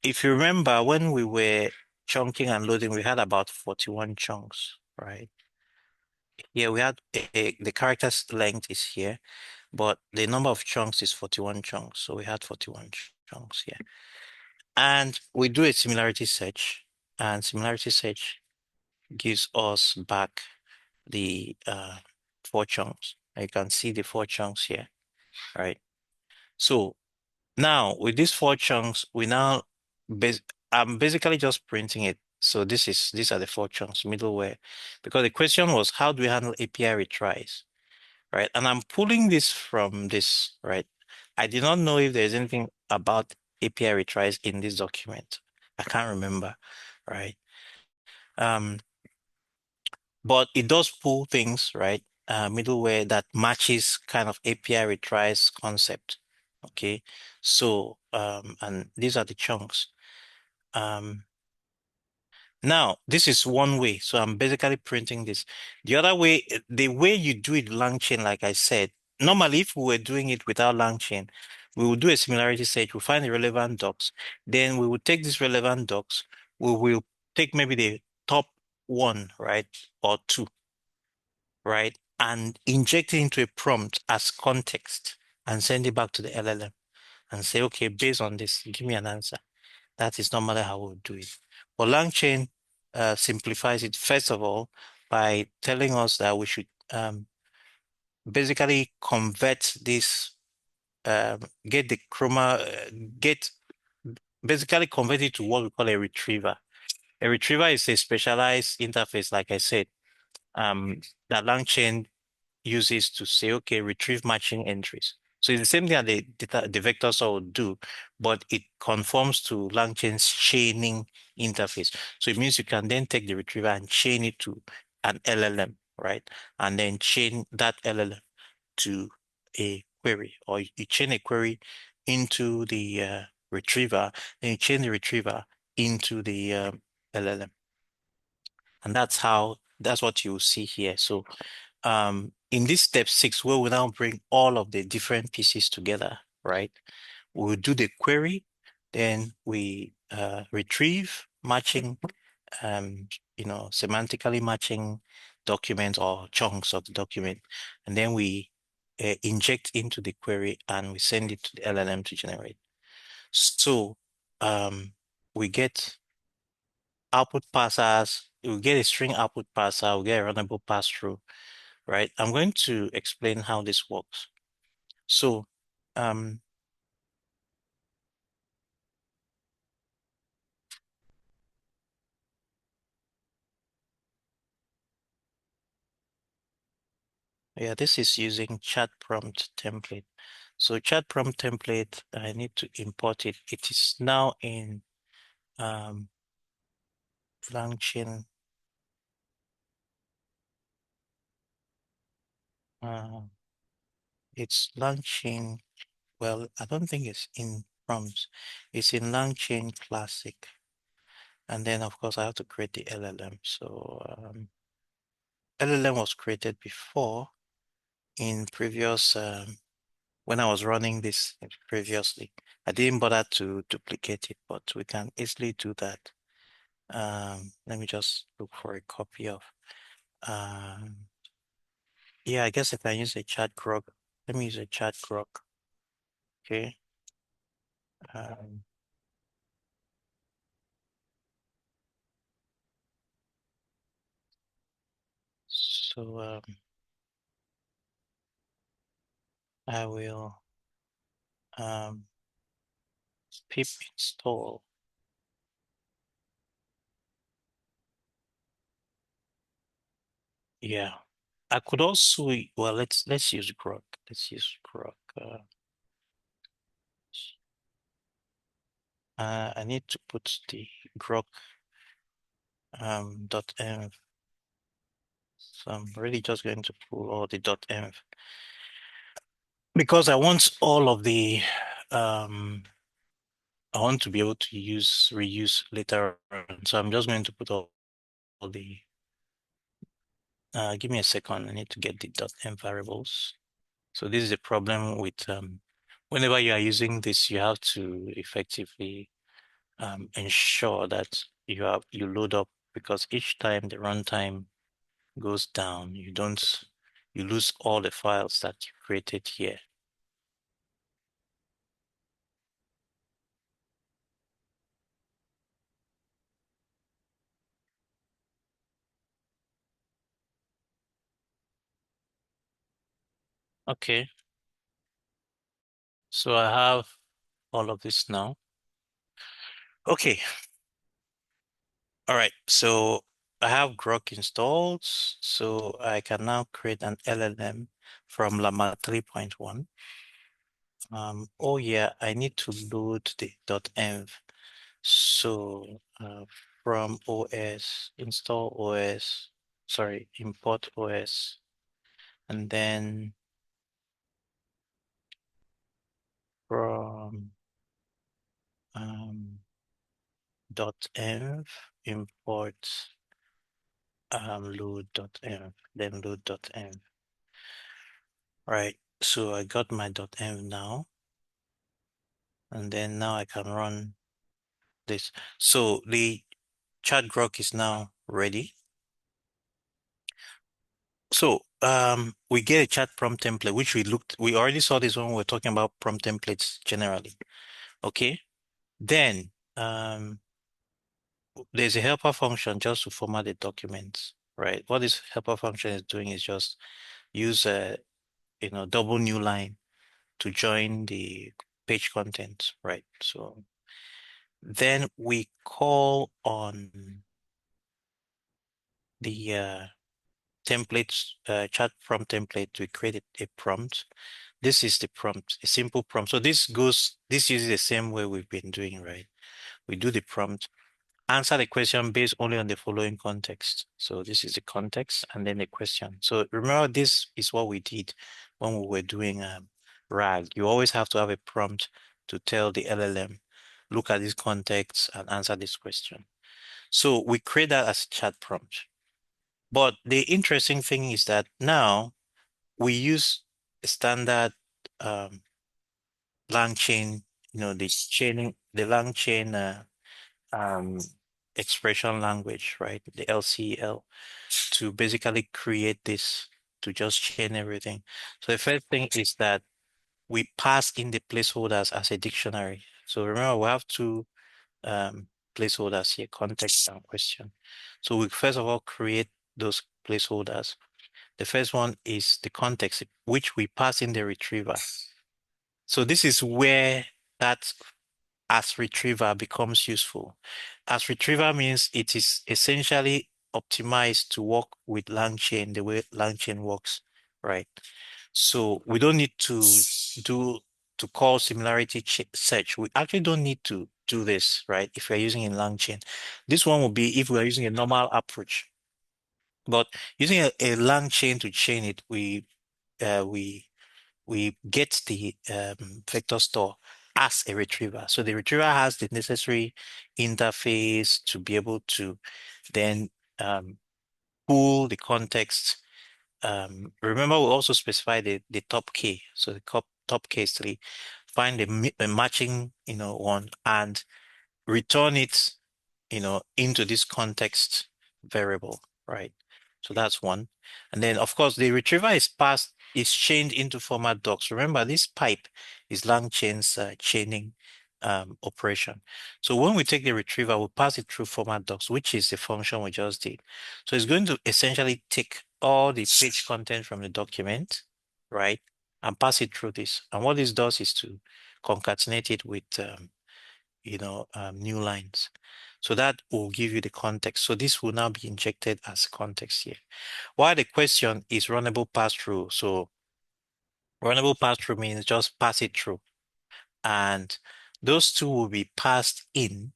If you remember, when we were chunking and loading, we had about 41 chunks, right? Here we had the character's length is here, but the number of chunks is 41 chunks. So we had 41 chunks here. And we do a similarity search, and similarity search gives us back the 4 chunks. You can see the 4 chunks here, right? So now with these 4 chunks, we now I'm basically just printing it. So these are the 4 chunks, middleware, because the question was how do we handle API retries, right? And I'm pulling this from this, right? I did not know if there's anything about API retries in this document. I can't remember, right? Um, but it does pull things, right? Middleware that matches kind of API retries concept. Okay, so and these are the chunks. Um, Now this is one way. So I'm basically printing this. The other way, the way you do it LangChain, like I said, normally if we were doing it without LangChain, we will do a similarity search, we'll find the relevant docs. Then we will take these relevant docs, we will take maybe the top one, right? Or two, right? And inject it into a prompt as context and send it back to the LLM and say, okay, based on this, give me an answer. That is normally how we would do it. But LangChain simplifies it, first of all, by telling us that we should basically convert this, get the chroma, get basically convert it to what we call a retriever. A retriever is a specialized interface, like I said, that LangChain uses to say, okay, retrieve matching entries. So it's the same thing that the vector store would do, but it conforms to LangChain's chaining interface. So it means you can then take the retriever and chain it to an LLM, right? And then chain that LLM to a query, or you chain a query into the retriever, then you chain the retriever into the LLM. And that's what you see here. So in this step 6, where we now bring all of the different pieces together, right? We'll do the query, then we retrieve matching, semantically matching documents or chunks of the document, and then we inject into the query and we send it to the LLM to generate. So we get output parsers, we get a string output parser, we get a runnable pass-through, right? I'm going to explain how this works. So um, yeah, this is using chat prompt template. So chat prompt template, I need to import it. It is now in LangChain. Uh, it's LangChain. Well, I don't think it's in prompts. It's in LangChain Classic. And then, of course, I have to create the LLM. So LLM was created before in previous, when I was running this previously. I didn't bother to duplicate it, but we can easily do that. Let me just look for a copy of, um, yeah, I guess I can use a chat grok. Let me use a chat grok. Okay. Um, so I will um, pip install. Yeah, I could also, well, let's use grok. Let's use grok. I need to put the grok .env. So I'm really just going to pull all the .env because I want all of the I want to be able to reuse later on. So I'm just going to put all the give me a second. I need to get the .env variables. So this is a problem with whenever you are using this, you have to effectively ensure that you load up because each time the runtime goes down, you lose all the files that you created here. Okay, so I have all of this now. Okay, all right. So I have Grok installed, so I can now create an LLM from Llama 3.1. Oh yeah, I need to load the .env. So from OS, install OS, sorry, import OS, and then from .env, import load.env, then load.env. Right, so I got my .env now, and then now I can run this. So the chat grok is now ready. So we get a chat prompt template, which we already saw this when we were talking about prompt templates generally. Okay. Then there's a helper function just to format the documents, right? What this helper function is doing is just use a double new line to join the page content, right? So then we call on the templates chat prompt template to create a prompt. This is the prompt, a simple prompt. So this uses the same way we've been doing, right? We do the prompt, answer the question based only on the following context. So this is the context and then the question. So remember, this is what we did when we were doing RAG. You always have to have a prompt to tell the LLM, look at this context and answer this question. So we create that as chat prompt. But the interesting thing is that now we use a standard LangChain, the LangChain um, expression language, right? The LCL to basically create this to just chain everything. So the first thing is that we pass in the placeholders as a dictionary. So remember, we have two placeholders here, context and question. So we first of all create those placeholders. The first one is the context, which we pass in the retriever. So this is where that as retriever becomes useful. As retriever means it is essentially optimized to work with LangChain, the way LangChain works, right? So we don't need to do to call similarity search. We actually don't need to do this, right? If we're using in LangChain. This one will be if we're using a normal approach. But using a LangChain to chain it, uh, we we get the vector store as a retriever. So the retriever has the necessary interface to be able to then um, pull the context. Remember, we also specify the top key. So the top key is 3. Find the matching, one and return it, into this context variable, right? So that's one. And then of course the retriever is chained into format docs. Remember, this pipe is LangChain's chaining operation. So when we take the retriever, we pass it through format docs, which is the function we just did. So it's going to essentially take all the page content from the document, right? And pass it through this. And what this does is to concatenate it with new lines. So that will give you the context. So this will now be injected as context here. While the question is runnable pass-through. So runnable pass-through means just pass it through. And those two will be passed in.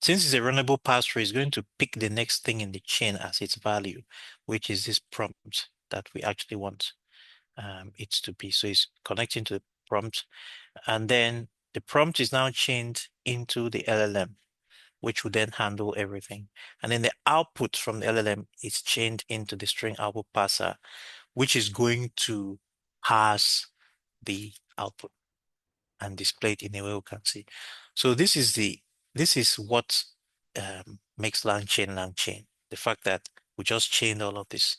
Since it's a runnable pass-through, it's going to pick the next thing in the chain as its value, which is this prompt that we actually want it to be. So it's connecting to the prompt. And then the prompt is now chained into the LLM, which will then handle everything. And then the output from the LLM is chained into the string output parser, which is going to parse the output and display it in a way we can see. So this is what makes LangChain LangChain. The fact that we just chained all of this,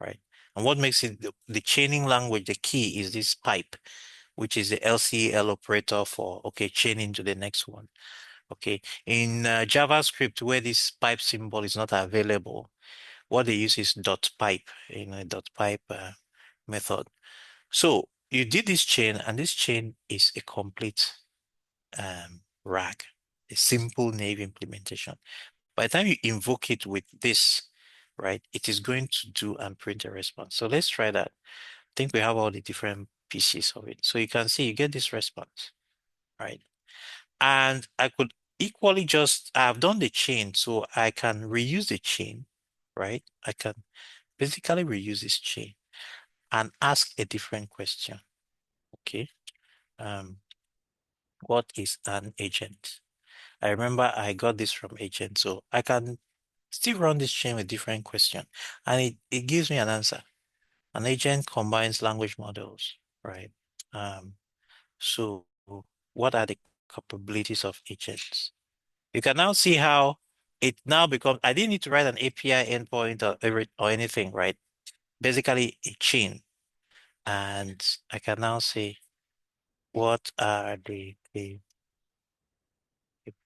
right? And what makes it the chaining language, the key is this pipe, which is the LCL operator for, okay, chaining to the next one. Okay, in JavaScript, where this pipe symbol is not available, what they use is dot pipe, dot pipe method. So you did this chain, and this chain is a complete RAG, a simple naive implementation. By the time you invoke it with this, right, it is going to do and print a response. So let's try that. I think we have all the different pieces of it. So you can see you get this response, right? And I could equally I've done the chain, so I can reuse the chain, right? I can basically reuse this chain and ask a different question. Okay. Um, what is an agent? I remember I got this from agent, so I can still run this chain with different question, and it gives me an answer. An agent combines language models, right? So what are the capabilities of agents? You can now see how it now becomes, I didn't need to write an API endpoint or anything, right? Basically a chain. And I can now say, what are the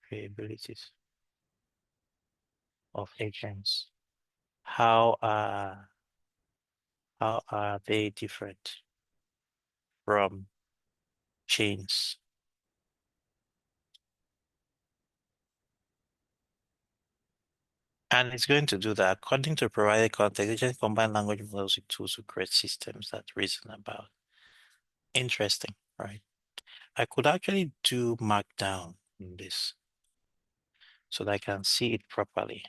capabilities of agents? How are they different from chains? And it's going to do that. According to provided context, agents combine language models with tools to create systems that reason about. Interesting, right? I could actually do markdown in this so that I can see it properly.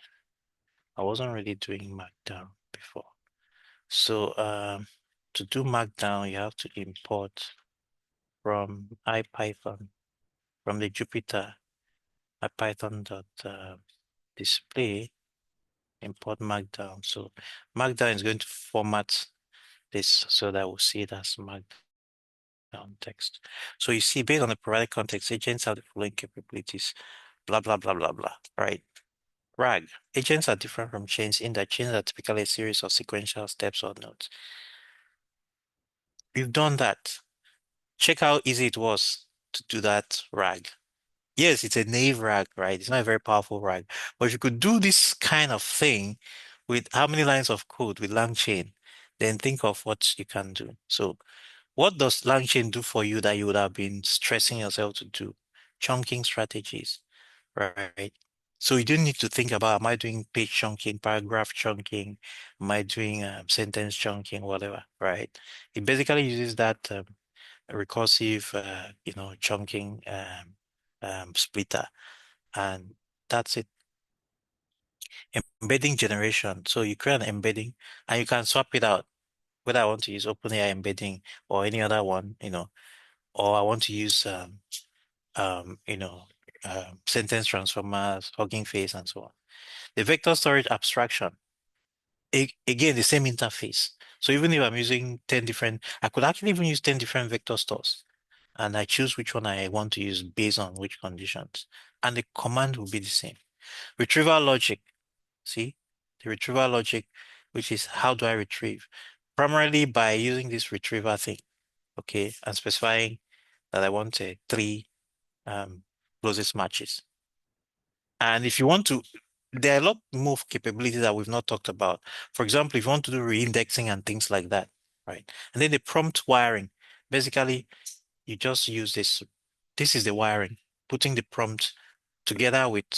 I wasn't really doing markdown before. So to do markdown, you have to import from IPython, from the Jupyter ipython.display, import markdown. So markdown is going to format this so that we'll see it as markdown text. So you see, based on the provided context, agents have the following capabilities, blah, blah, blah, blah, blah, right? RAG. Agents are different from chains in that chains are typically a series of sequential steps or nodes. We've done that. Check how easy it was to do that RAG. Yes, it's a naive RAG, right? It's not a very powerful RAG. But if you could do this kind of thing with how many lines of code with LangChain, then think of what you can do. So what does LangChain do for you that you would have been stressing yourself to do? Chunking strategies, right? So you don't need to think about, am I doing page chunking, paragraph chunking? Am I doing sentence chunking, whatever, right? It basically uses that recursive, chunking splitter, and that's it. Embedding generation. So you create an embedding, and you can swap it out, whether I want to use OpenAI embedding or any other one, or I want to use um, you know, sentence transformers, Hugging Face, and so on. The vector storage abstraction, again, the same interface. So even if I'm using 10 different, I could actually even use 10 different vector stores, and I choose which one I want to use based on which conditions. And the command will be the same. Retrieval logic, see? The retrieval logic, which is how do I retrieve? Primarily by using this retriever thing, okay, and specifying that I want three um, closest matches. And if you want to, there are a lot more capabilities that we've not talked about. For example, if you want to do reindexing and things like that, right? And then the prompt wiring, basically, you just use this. This is the wiring, putting the prompt together with,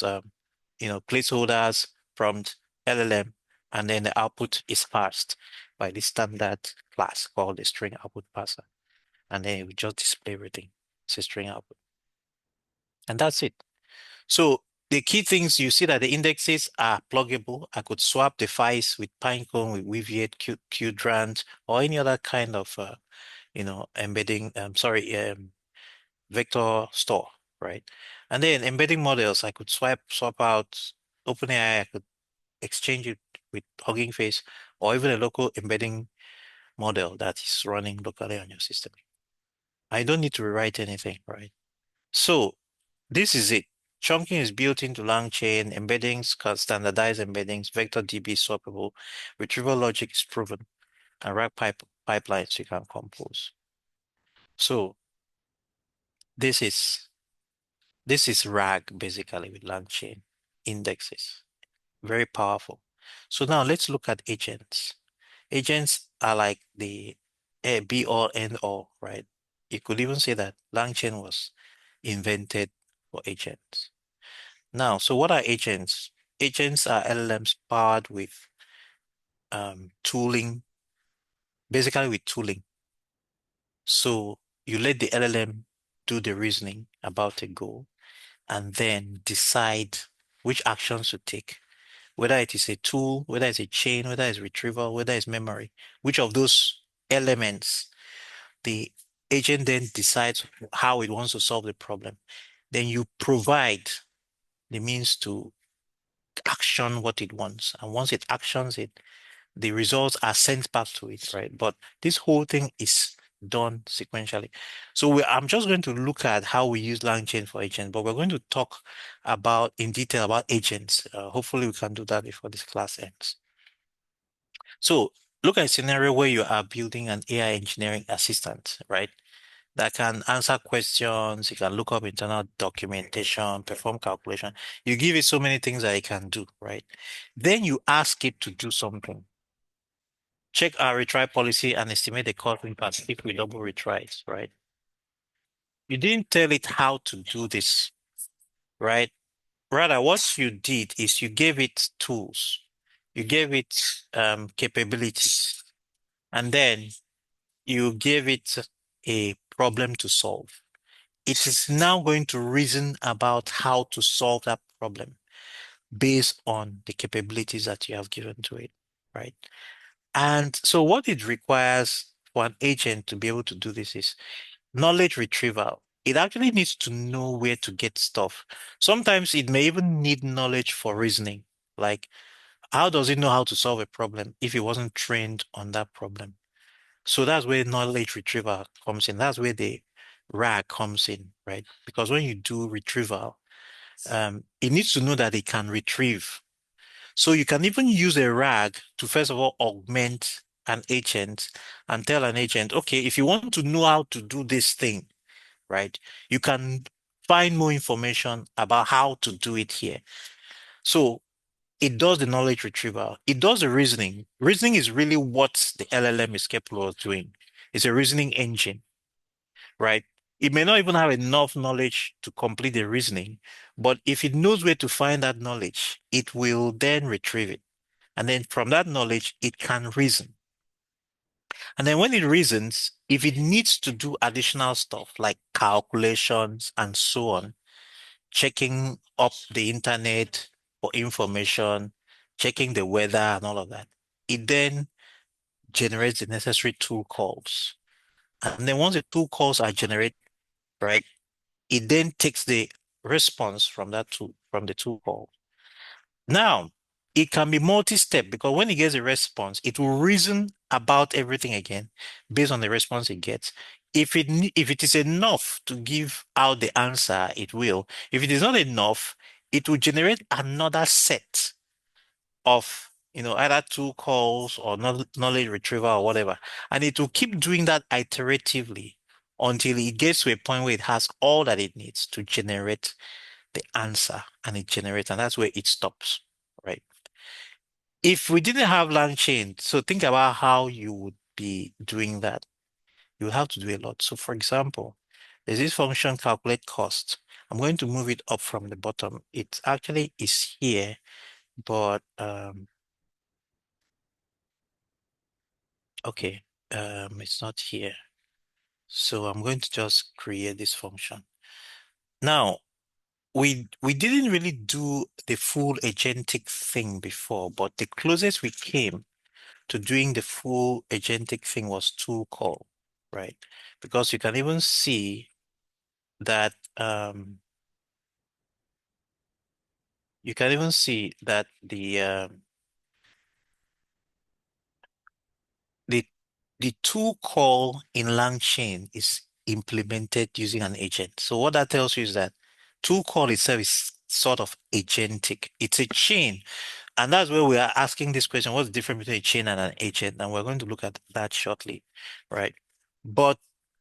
placeholders, prompt, LLM, and then the output is parsed by the standard class called the string output parser. And then it will just display everything. It's a string output. And that's it. So the key things you see that the indexes are pluggable. I could swap the files with Pinecone, with Weaviate, Qdrant, or any other kind of embedding. Vector store, right? And then embedding models, I could swap out OpenAI. I could exchange it with Hugging Face, or even a local embedding model that is running locally on your system. I don't need to rewrite anything, right? So this is it. Chunking is built into LangChain, embeddings, standardized embeddings, vector DB swappable, retrieval logic is proven, and RAG pipelines you can compose. So this is RAG basically with LangChain indexes. Very powerful. So now let's look at agents. Agents are like the be all end all, right? You could even say that LangChain was invented for agents. Now, so what are agents? Agents are LLMs powered with tooling, basically with tooling. So you let the LLM do the reasoning about a goal and then decide which actions to take, whether it is a tool, whether it's a chain, whether it's retrieval, whether it's memory, which of those elements the agent then decides how it wants to solve the problem. Then you provide the means to action what it wants. And once it actions it, the results are sent back to it, right? But this whole thing is done sequentially. So I'm just going to look at how we use LangChain for agents, but we're going to talk about in detail about agents. Hopefully we can do that before this class ends. So look at a scenario where you are building an AI engineering assistant, right? That can answer questions, it can look up internal documentation, perform calculation. You give it so many things that it can do, right? Then you ask it to do something. Check our retry policy and estimate the cost impact if we double retries, right? You didn't tell it how to do this, right? Rather, what you did is you gave it tools, you gave it capabilities, and then you gave it a problem to solve. It is now going to reason about how to solve that problem based on the capabilities that you have given to it, right? And so what it requires for an agent to be able to do this is knowledge retrieval. It actually needs to know where to get stuff. Sometimes it may even need knowledge for reasoning. Like, how does it know how to solve a problem if it wasn't trained on that problem? So that's where knowledge retrieval comes in. That's where the RAG comes in, right? Because when you do retrieval, it needs to know that it can retrieve. So you can even use a RAG to first of all augment an agent and tell an agent, okay, if you want to know how to do this thing, right, you can find more information about how to do it here. So it does the knowledge retrieval. It does the reasoning. Reasoning is really what the LLM is capable of doing. It's a reasoning engine, right? It may not even have enough knowledge to complete the reasoning, but if it knows where to find that knowledge, it will then retrieve it. And then from that knowledge, it can reason. And then when it reasons, if it needs to do additional stuff like calculations and so on, checking up the internet for information, checking the weather and all of that, it then generates the necessary tool calls. And then once the tool calls are generated, right, it then takes the response from that tool, from the tool call. Now, it can be multi-step because when it gets a response, it will reason about everything again based on the response it gets. If it is enough to give out the answer, it will. If it is not enough, it will generate another set of, either tool calls or knowledge retrieval or whatever. And it will keep doing that iteratively until it gets to a point where it has all that it needs to generate the answer, and it generates, and that's where it stops, right? If we didn't have LangChain, so think about how you would be doing that. You have to do a lot. So for example, there's this function calculate cost. I'm going to move it up from the bottom. It actually is here, but okay, it's not here. So I'm going to just create this function. Now, we didn't really do the full agentic thing before, but the closest we came to doing the full agentic thing was tool call, right? Because you can even see that the the tool call in LangChain is implemented using an agent. So what that tells you is that tool call itself is sort of agentic. It's a chain. And that's where we are asking this question, what's the difference between a chain and an agent? And we're going to look at that shortly, right? But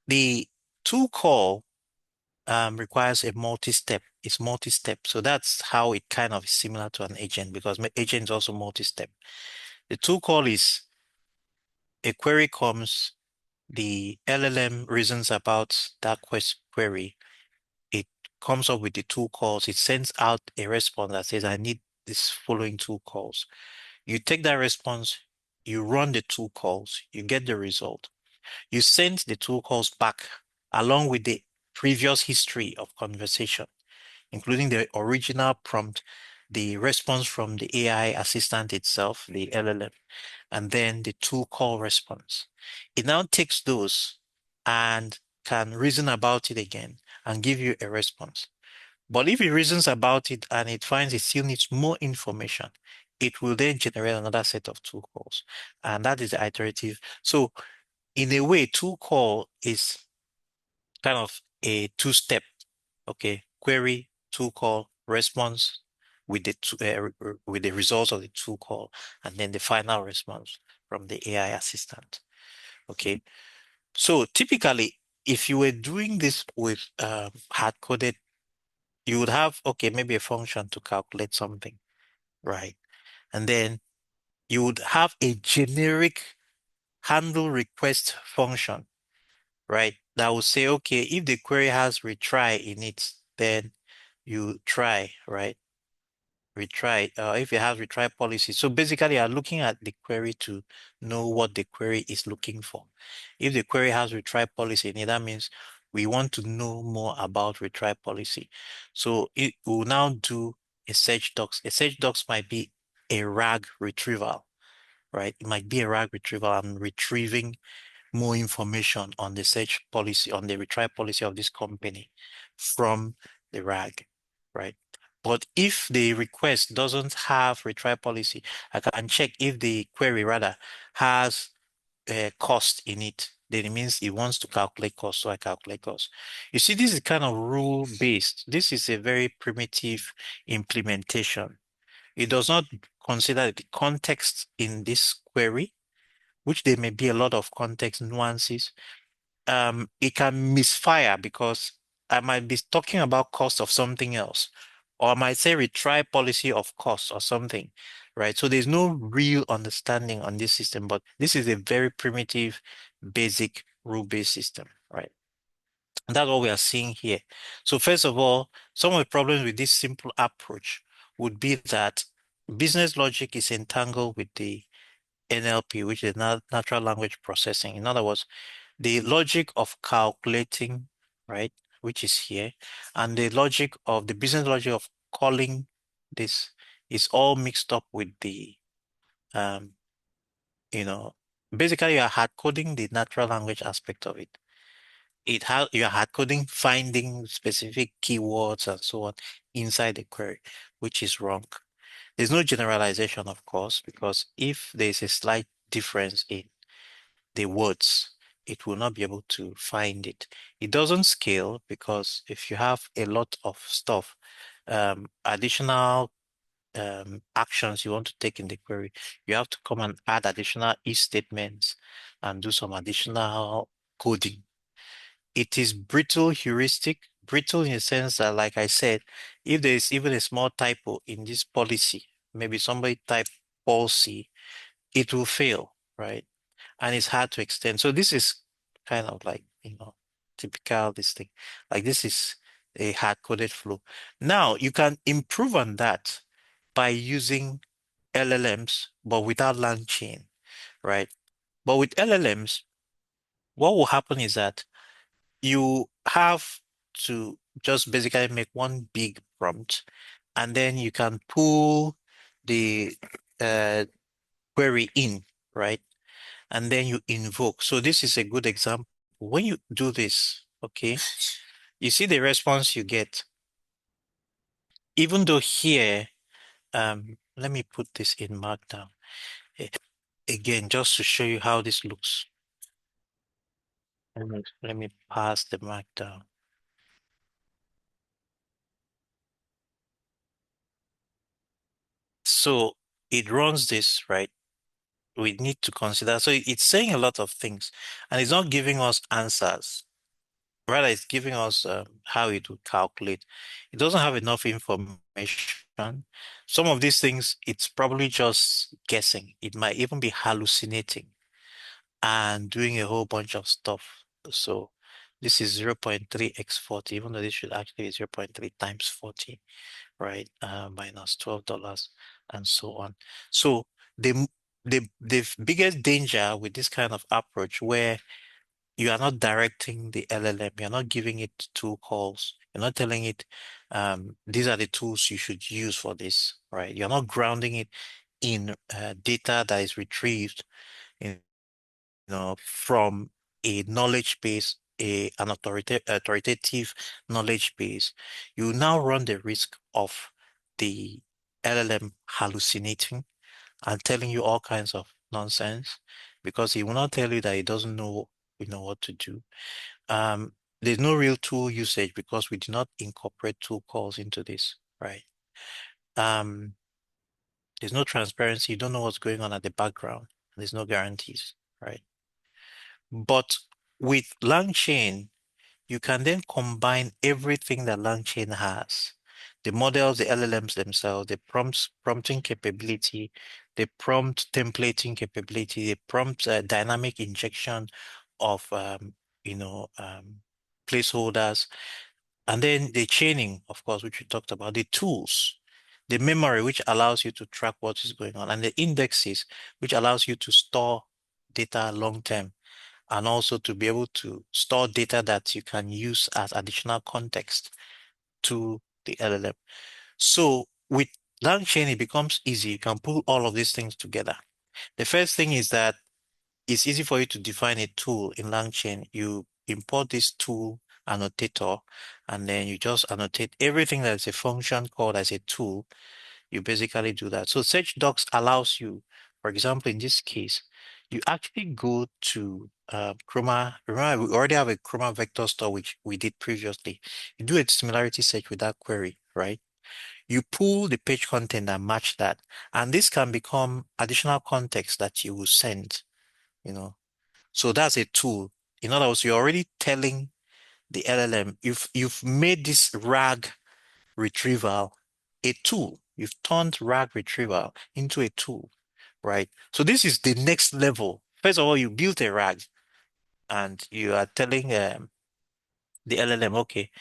the tool call requires a multi-step. It's multi-step. So that's how it kind of is similar to an agent because agent is also multi-step. The tool call is a query comes, the LLM reasons about that query. It comes up with the tool calls. It sends out a response that says, I need this following tool calls. You take that response, you run the tool calls, you get the result. You send the tool calls back along with the previous history of conversation, including the original prompt, the response from the AI assistant itself, the LLM, and then the tool call response. It now takes those and can reason about it again and give you a response. But if it reasons about it and it finds it still needs more information, it will then generate another set of tool calls. And that is the iterative. So in a way, tool call is kind of a two-step, okay? Query, tool call, response with with the results of the tool call, and then the final response from the AI assistant, okay? So typically, if you were doing this with hard-coded, you would have, okay, maybe a function to calculate something, right? And then you would have a generic handle request function, right? That will say, okay, if the query has retry in it, then you try, right? Retry, if it has retry policy. So basically, you're looking at the query to know what the query is looking for. If the query has retry policy in it, that means we want to know more about retry policy. So it will now do a search docs. A search docs might be a RAG retrieval, right? It might be a RAG retrieval. I'm retrieving more information on the search policy, on the retry policy of this company from the RAG, right? But if the request doesn't have retry policy, I can check if the query rather has a cost in it. Then it means it wants to calculate cost, so I calculate cost. You see, this is kind of rule-based. This is a very primitive implementation. It does not consider the context in this query, which there may be a lot of context nuances, it can misfire because I might be talking about cost of something else, or I might say retry policy of cost or something, right? So there's no real understanding on this system, but this is a very primitive, basic rule-based system, right? And that's what we are seeing here. So first of all, some of the problems with this simple approach would be that business logic is entangled with the NLP, which is natural language processing. In other words, the logic of calculating, right, which is here, and the logic of the business logic of calling this is all mixed up with the, um, you know, basically you are hard coding the natural language aspect of it. You're hard coding finding specific keywords and so on inside the query, which is wrong. There's no generalization, of course, because if there's a slight difference in the words, it will not be able to find it. It doesn't scale because if you have a lot of stuff, additional actions you want to take in the query, you have to come and add additional if statements and do some additional coding. It is brittle heuristic, brittle in the sense that, like I said, if there is even a small typo in this policy, maybe somebody typed policy, it will fail, right? And it's hard to extend. So this is kind of like, typical this thing. Like this is a hard-coded flow. Now you can improve on that by using LLMs, but without LangChain, right? But with LLMs, what will happen is that you have to just basically make one big prompt, and then you can pull the uh, query in, right? And then you invoke. So this is a good example. When you do this, okay, you see the response you get. Even though here, let me put this in Markdown eh, again, just to show you how this looks. Let me pass the Markdown. So it runs this, right? We need to consider. So it's saying a lot of things, and it's not giving us answers. Rather, it's giving us how it would calculate. It doesn't have enough information. Some of these things, it's probably just guessing. It might even be hallucinating and doing a whole bunch of stuff. So this is 0.3x 40, even though this should actually be 0.3 times 40, right? Minus $12 and so on. So the biggest danger with this kind of approach where you are not directing the LLM, you're not giving it tool calls, you're not telling it these are the tools you should use for this, right? You're not grounding it in data that is retrieved in, from a knowledge base, an authoritative knowledge base. You now run the risk of the LLM hallucinating and telling you all kinds of nonsense because he will not tell you that he doesn't know, what to do. Um, there's no real tool usage because we do not incorporate tool calls into this, right? Um, there's no transparency. You don't know what's going on at the background. There's no guarantees, right? But with LangChain, you can then combine everything that LangChain has. The models, the LLMs themselves, the prompting capability, the prompt templating capability, the prompt dynamic injection of placeholders, and then the chaining, of course, which we talked about, the tools, the memory, which allows you to track what is going on, and the indexes, which allows you to store data long term and also to be able to store data that you can use as additional context to the LLM. So with LangChain, it becomes easy. You can pull all of these things together. The first thing is that it's easy for you to define a tool in LangChain. You import this tool annotator, and then you just annotate everything that's a function called as a tool. You basically do that. So search docs allows you, for example, in this case, you actually go to Chroma. Remember, we already have a Chroma vector store, which we did previously. You do a similarity search with that query, right? You pull the page content and match that. And this can become additional context that you will send you know. So that's a tool. In other words, you're already telling the LLM, you've made this RAG retrieval a tool. You've turned RAG retrieval into a tool, right? So this is the next level. First of all, you built a RAG and you are telling the LLM, okay,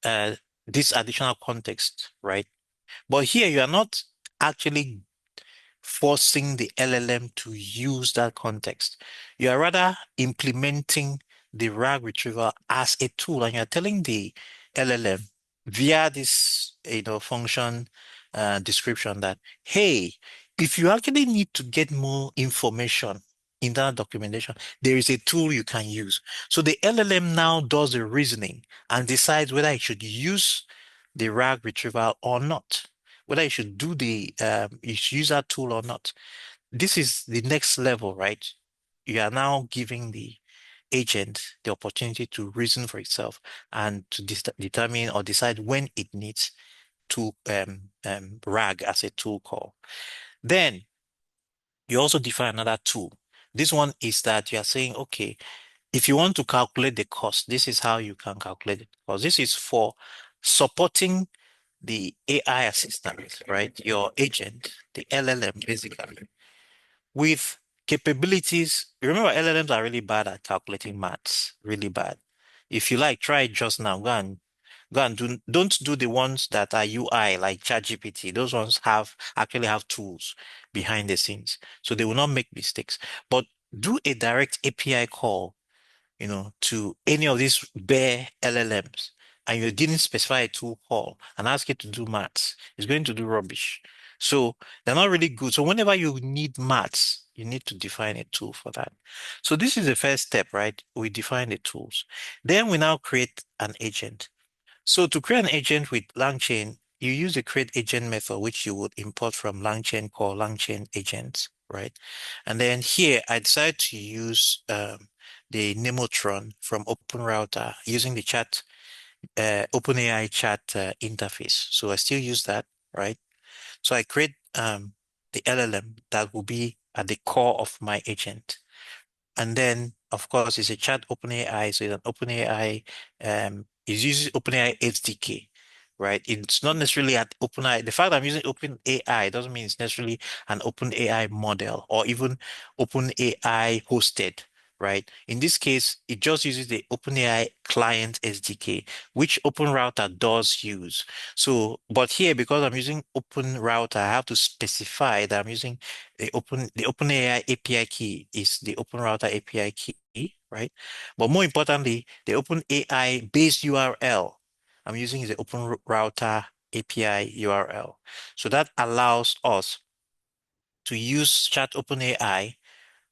uh, this additional context, right? But here you are not actually forcing the LLM to use that context. You are rather implementing the RAG retrieval as a tool, and you're telling the LLM via this, function description that, hey, if you actually need to get more information in that documentation, there is a tool you can use. So the LLM now does the reasoning and decides whether it should use the RAG retrieval or not, whether you should do you should use that tool or not. This is the next level, right? You are now giving the agent the opportunity to reason for itself and to determine or decide when it needs to RAG as a tool call. Then you also define another tool. This one is that you are saying, okay, if you want to calculate the cost, this is how you can calculate it. Because this is for supporting the AI assistant, right? Your agent, the LLM, basically, with capabilities. Remember, LLMs are really bad at calculating maths, really bad. If you like, try it just now. Go and don't do the ones that are UI like ChatGPT. Those ones actually have tools behind the scenes, so they will not make mistakes. But do a direct API call, to any of these bare LLMs, and you didn't specify a tool call and ask it to do maths, it's going to do rubbish. So they're not really good. So whenever you need maths, you need to define a tool for that. So this is the first step, right? We define the tools. Then we now create an agent. So to create an agent with LangChain, you use the create agent method, which you would import from LangChain called LangChain agents, right? And then here I decided to use the Nemotron from OpenRouter using the OpenAI chat interface. So I still use that, right? So I create the LLM that will be at the core of my agent. And then, of course, it's a chat OpenAI, so it's an OpenAI, it uses OpenAI SDK, right? It's not necessarily at OpenAI. The fact I'm using OpenAI doesn't mean it's necessarily an OpenAI model or even OpenAI hosted, right? In this case, it just uses the OpenAI client SDK, which OpenRouter does use. So, but here, because I'm using OpenRouter, I have to specify that I'm using the OpenAI API key is the OpenRouter API key, right? But more importantly, the OpenAI base URL I'm using is the OpenRouter API URL. So that allows us to use Chat OpenAI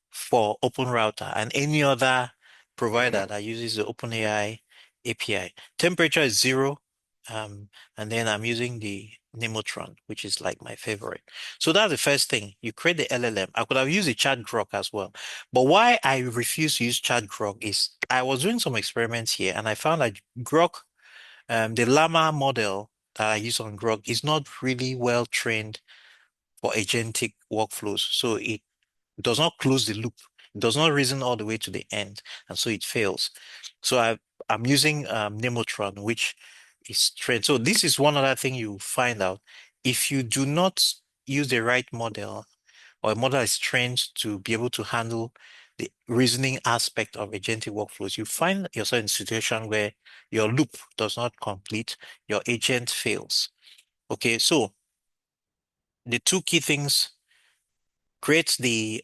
for OpenRouter and any other provider that uses the OpenAI API. Temperature is 0. And then I'm using the Nemotron, which is like my favorite. So that's the first thing. You create the LLM. I could have used the chat grok as well. But why I refuse to use chat grok is I was doing some experiments here and I found that grok, the llama model that I use on grok is not really well trained for agentic workflows. So it does not close the loop. It does not reason all the way to the end, and so it fails. So I'm using Nemotron, which is trained. So this is one other thing you find out. If you do not use the right model, or a model is trained to be able to handle the reasoning aspect of agentic workflows, you find yourself in a situation where your loop does not complete, your agent fails. Okay, so the two key things: create the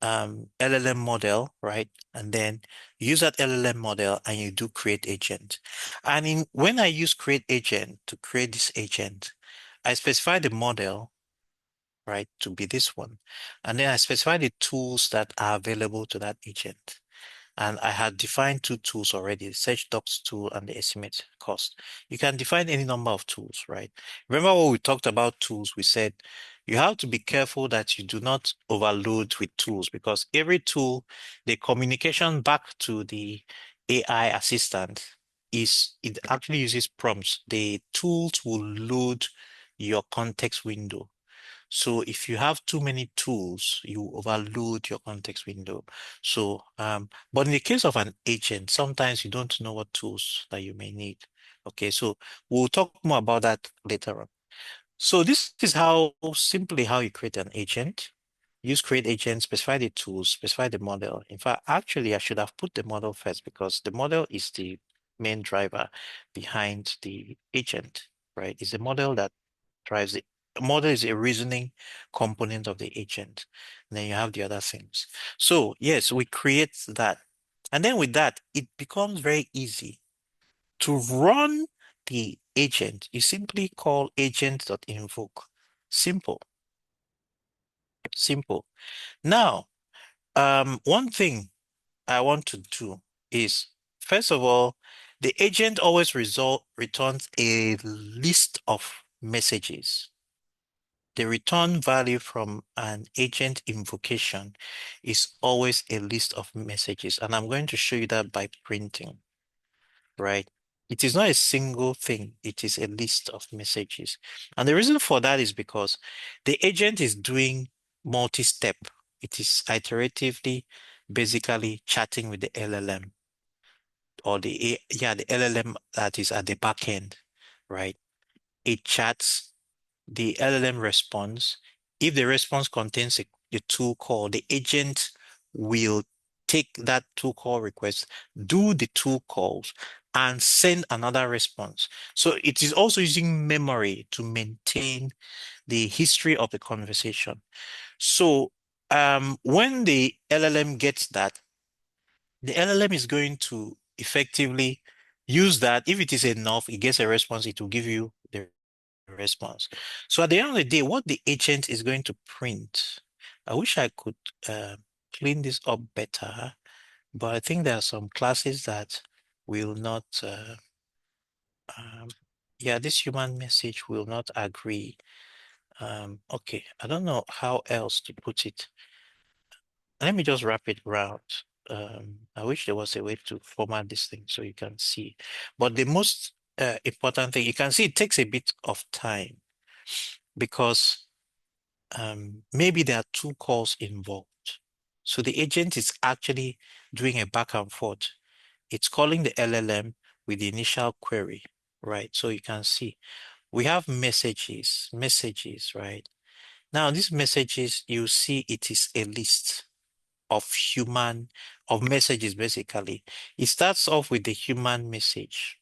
LLM model, right? And then you use that LLM model and you do create agent. And when I use create agent to create this agent, I specify the model, right, to be this one. And then I specify the tools that are available to that agent. And I had defined two tools already, the search docs tool and the estimate cost. You can define any number of tools, right? Remember when we talked about tools, we said you have to be careful that you do not overload with tools because every tool, the communication back to the AI assistant it actually uses prompts. The tools will load your context window. So if you have too many tools, you overload your context window. So, but in the case of an agent, sometimes you don't know what tools that you may need. Okay, so we'll talk more about that later on. So this is how simply how you create an agent. Use create agent, specify the tools, specify the model. In fact, actually, I should have put the model first because the model is the main driver behind the agent, right? It's the model that drives it. Model is a reasoning component of the agent. And then you have the other things. So yes, we create that. And then with that, it becomes very easy to run the agent. You simply call agent.invoke. Simple, simple. Now, one thing I want to do is, first of all, the agent always returns a list of messages. The return value from an agent invocation is always a list of messages. And I'm going to show you that by printing, right? It is not a single thing. It is a list of messages. And the reason for that is because the agent is doing multi-step. It is iteratively, basically chatting with the LLM or the LLM that is at the back end, right? It chats, the LLM responds. If the response contains the tool call, the agent will take that tool call request, do the tool calls, and send another response. So it is also using memory to maintain the history of the conversation. So when the LLM gets that, the LLM is going to effectively use that. If it is enough, it gets a response, it will give you the response. So at the end of the day, what the agent is going to print, I wish I could clean this up better, but I think there are some classes that will not, um, yeah, this human message will not agree. Okay, I don't know how else to put it. Let me just wrap it around. I wish there was a way to format this thing so you can see. But the most important thing, you can see it takes a bit of time because maybe there are two calls involved. So the agent is actually doing a back and forth. It's calling the LLM with the initial query, right? So you can see we have messages, right? Now, these messages, you see it is a list of messages, basically. It starts off with the human message.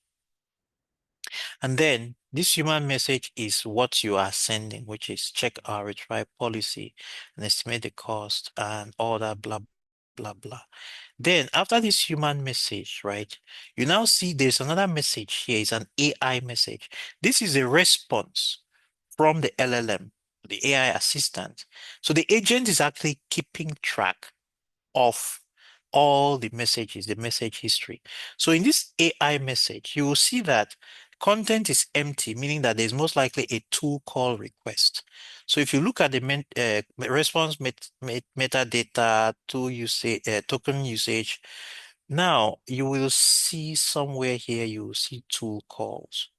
And then this human message is what you are sending, which is check our retry policy and estimate the cost and all that blah, blah, blah. Then after this human message, right, you now see there's another message here. It's an AI message. This is a response from the LLM, the AI assistant. So the agent is actually keeping track of all the messages, the message history. So in this AI message, you will see that content is empty, meaning that there's most likely a tool call request. So if you look at the response metadata, tool usage, token usage, now you will see somewhere here, you will see tool calls.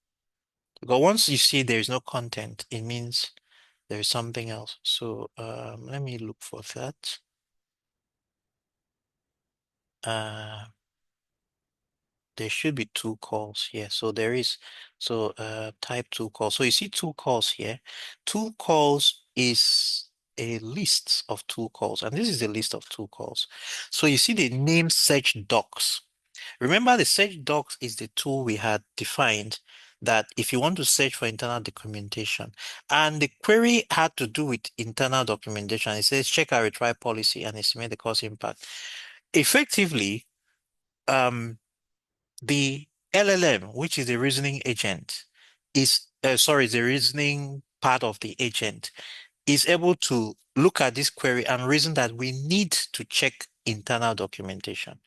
But once you see there is no content, it means there is something else. So let me look for that. There should be two calls here. So there is, so type two calls. So you see two calls here. Two calls is a list of two calls, and this is a list of two calls. So you see the name search docs. Remember the search docs is the tool we had defined that if you want to search for internal documentation, and the query had to do with internal documentation. It says check our retry policy and estimate the cost impact. Effectively, the LLM, which is the reasoning agent, is the reasoning part of the agent, is able to look at this query and reason that we need to check internal documentation.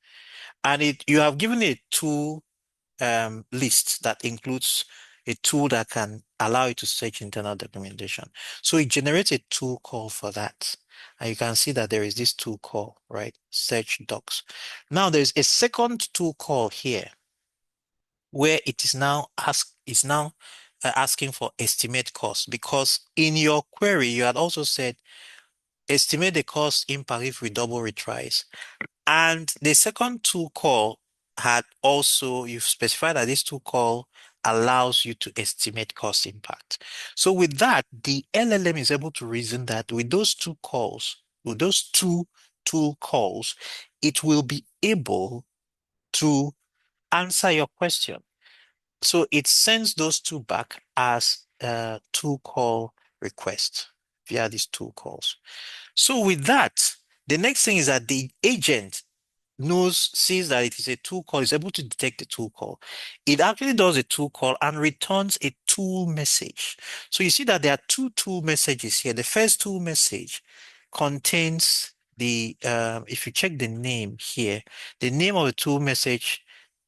And you have given a tool list that includes a tool that can allow you to search internal documentation. So it generates a tool call for that. And you can see that there is this tool call, right? Search docs. Now there's a second tool call here where it is now asking for estimate cost, because in your query, you had also said estimate the cost impact if we double retries. And the second tool call had also, you've specified that this tool call allows you to estimate cost impact. So with that, the LLM is able to reason that with those two calls, with those two tool calls, it will be able to answer your question. So it sends those two back as a tool call request via these two calls. So with that, the next thing is that the agent sees that it is a tool call, is able to detect the tool call. It actually does a tool call and returns a tool message. So you see that there are two tool messages here. The first tool message contains if you check the name here, the name of the tool message,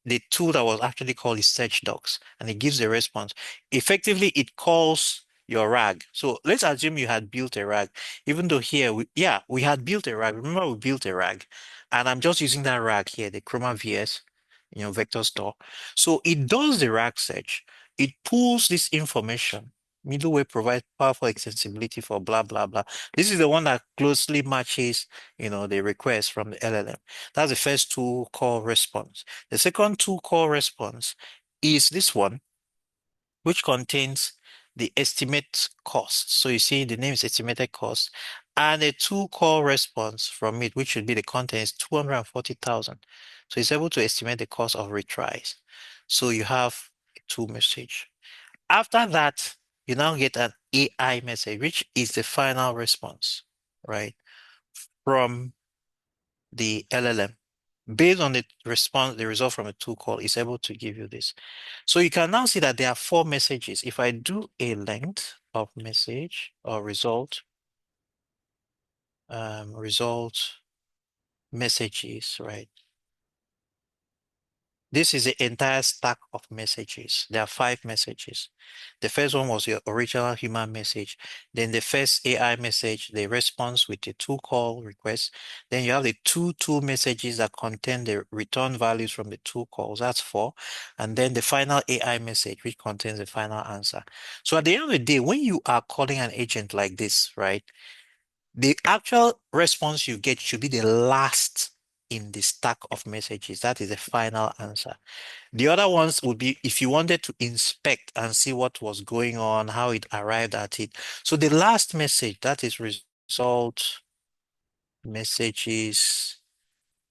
the tool that was actually called is search docs, and it gives a response. Effectively, it calls your RAG. So let's assume you had built a RAG, even though here, we had built a RAG. Remember, we built a RAG, and I'm just using that RAG here, the Chroma VS, vector store. So it does the RAG search. It pulls this information. Middleware provides powerful extensibility for blah, blah, blah. This is the one that closely matches, the request from the LLM. That's the first tool call response. The second tool call response is this one, which contains the estimate cost. So you see the name is estimated cost, and a tool call response from it, which should be the content, is 240,000. So it's able to estimate the cost of retries. So you have a tool message. After that, you now get an AI message, which is the final response, right, from the LLM. Based on the response, the result from a tool call is able to give you this. So you can now see that there are 4 messages. If I do a length of message or result messages, right? This is the entire stack of messages. There are 5 messages. The first one was your original human message. Then the first AI message, the response with the tool call request. Then you have the 2 tool messages that contain the return values from the tool calls. That's 4. And then the final AI message, which contains the final answer. So at the end of the day, when you are calling an agent like this, right, the actual response you get should be the last in the stack of messages. That is the final answer. The other ones would be if you wanted to inspect and see what was going on, how it arrived at it. So the last message, that is result messages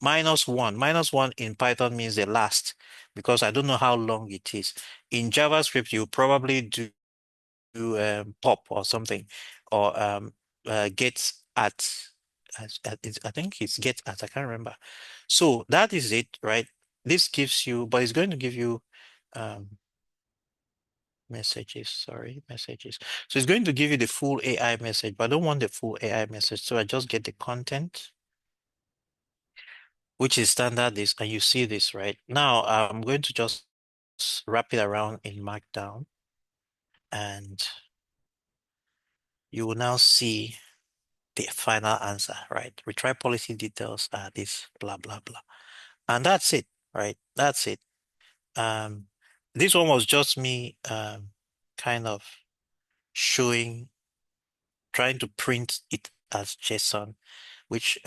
-1. -1 in Python means the last, because I don't know how long it is. In JavaScript, you probably do pop or something, or get at, I think it's get at, I can't remember. So that is it, right? This gives you, but it's going to give you messages, sorry, messages. So it's going to give you the full AI message, but I don't want the full AI message. So I just get the content, which is standard this, and you see this, right? Now I'm going to just wrap it around in Markdown, and you will now see the final answer, right? Retry policy details are this, blah, blah, blah. And that's it, right? That's it. This one was just me kind of showing, trying to print it as JSON, which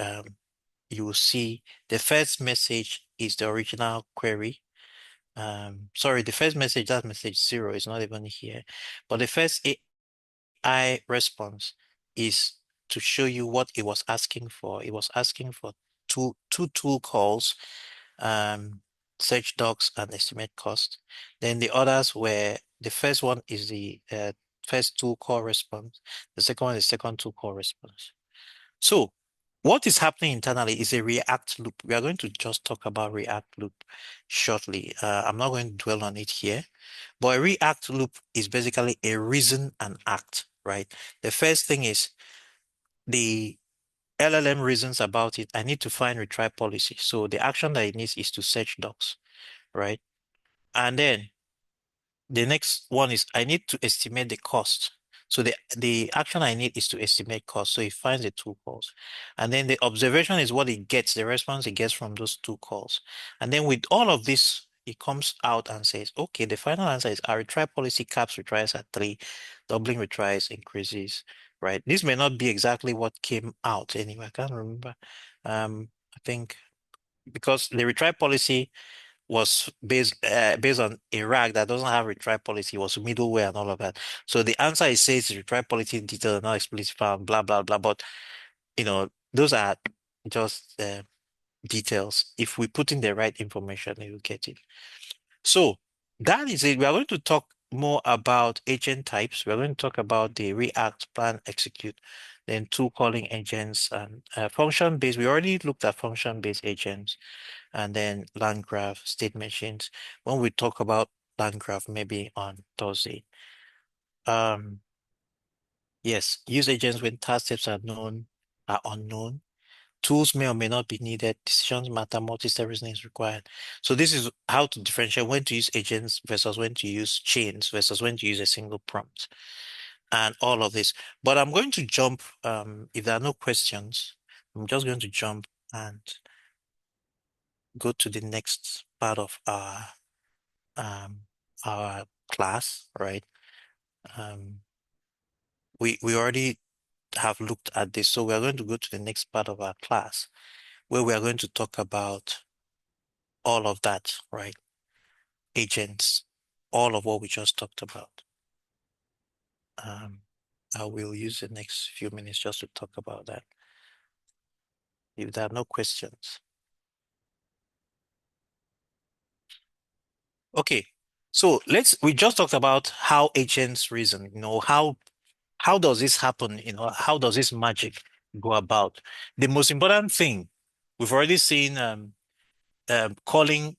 you will see the first message is the original query. Sorry, the first message, that message 0 is not even here, but the first AI response is to show you what it was asking for. It was asking for two tool calls, search docs and estimate cost. Then the others were, the first one is the first tool call response. The second one is second tool call response. So what is happening internally is a React loop. We are going to just talk about React loop shortly. I'm not going to dwell on it here, but a React loop is basically a reason and act, right? The first thing is the LLM reasons about it. I need to find retry policy. So the action that it needs is to search docs, right? And then the next one is I need to estimate the cost. So the action I need is to estimate cost. So it finds the 2 calls. And then the observation is what it gets, the response it gets from those 2 calls. And then with all of this, it comes out and says, okay, the final answer is our retry policy caps retries at 3, doubling retries increases, right? This may not be exactly what came out anyway. I can't remember. I think because the retry policy was based on a RAG that doesn't have retry policy, was middleware and all of that. So the answer it says is retry policy in detail, not explicit found, blah blah blah. But those are just details. If we put in the right information, you will get it. So that is it. We are going to talk more about agent types. We're going to talk about the React, plan, execute, then tool calling agents and function-based. We already looked at function-based agents and then land graph, state machines. When we talk about land graph, maybe on Thursday. Yes, use agents when task steps are unknown. Tools may or may not be needed. Decisions matter. Multi-step reasoning is required. So this is how to differentiate when to use agents versus when to use chains versus when to use a single prompt and all of this. But I'm going to jump, if there are no questions, I'm just going to jump and go to the next part of um, our class, right? Um, we already have looked at this, so we are going to go to the next part of our class where we are going to talk about all of that, right? Agents, all of what we just talked about. I will use the next few minutes just to talk about that. If there are no questions. Okay, so we just talked about how agents reason, how does this happen? How does this magic go about? The most important thing, we've already seen calling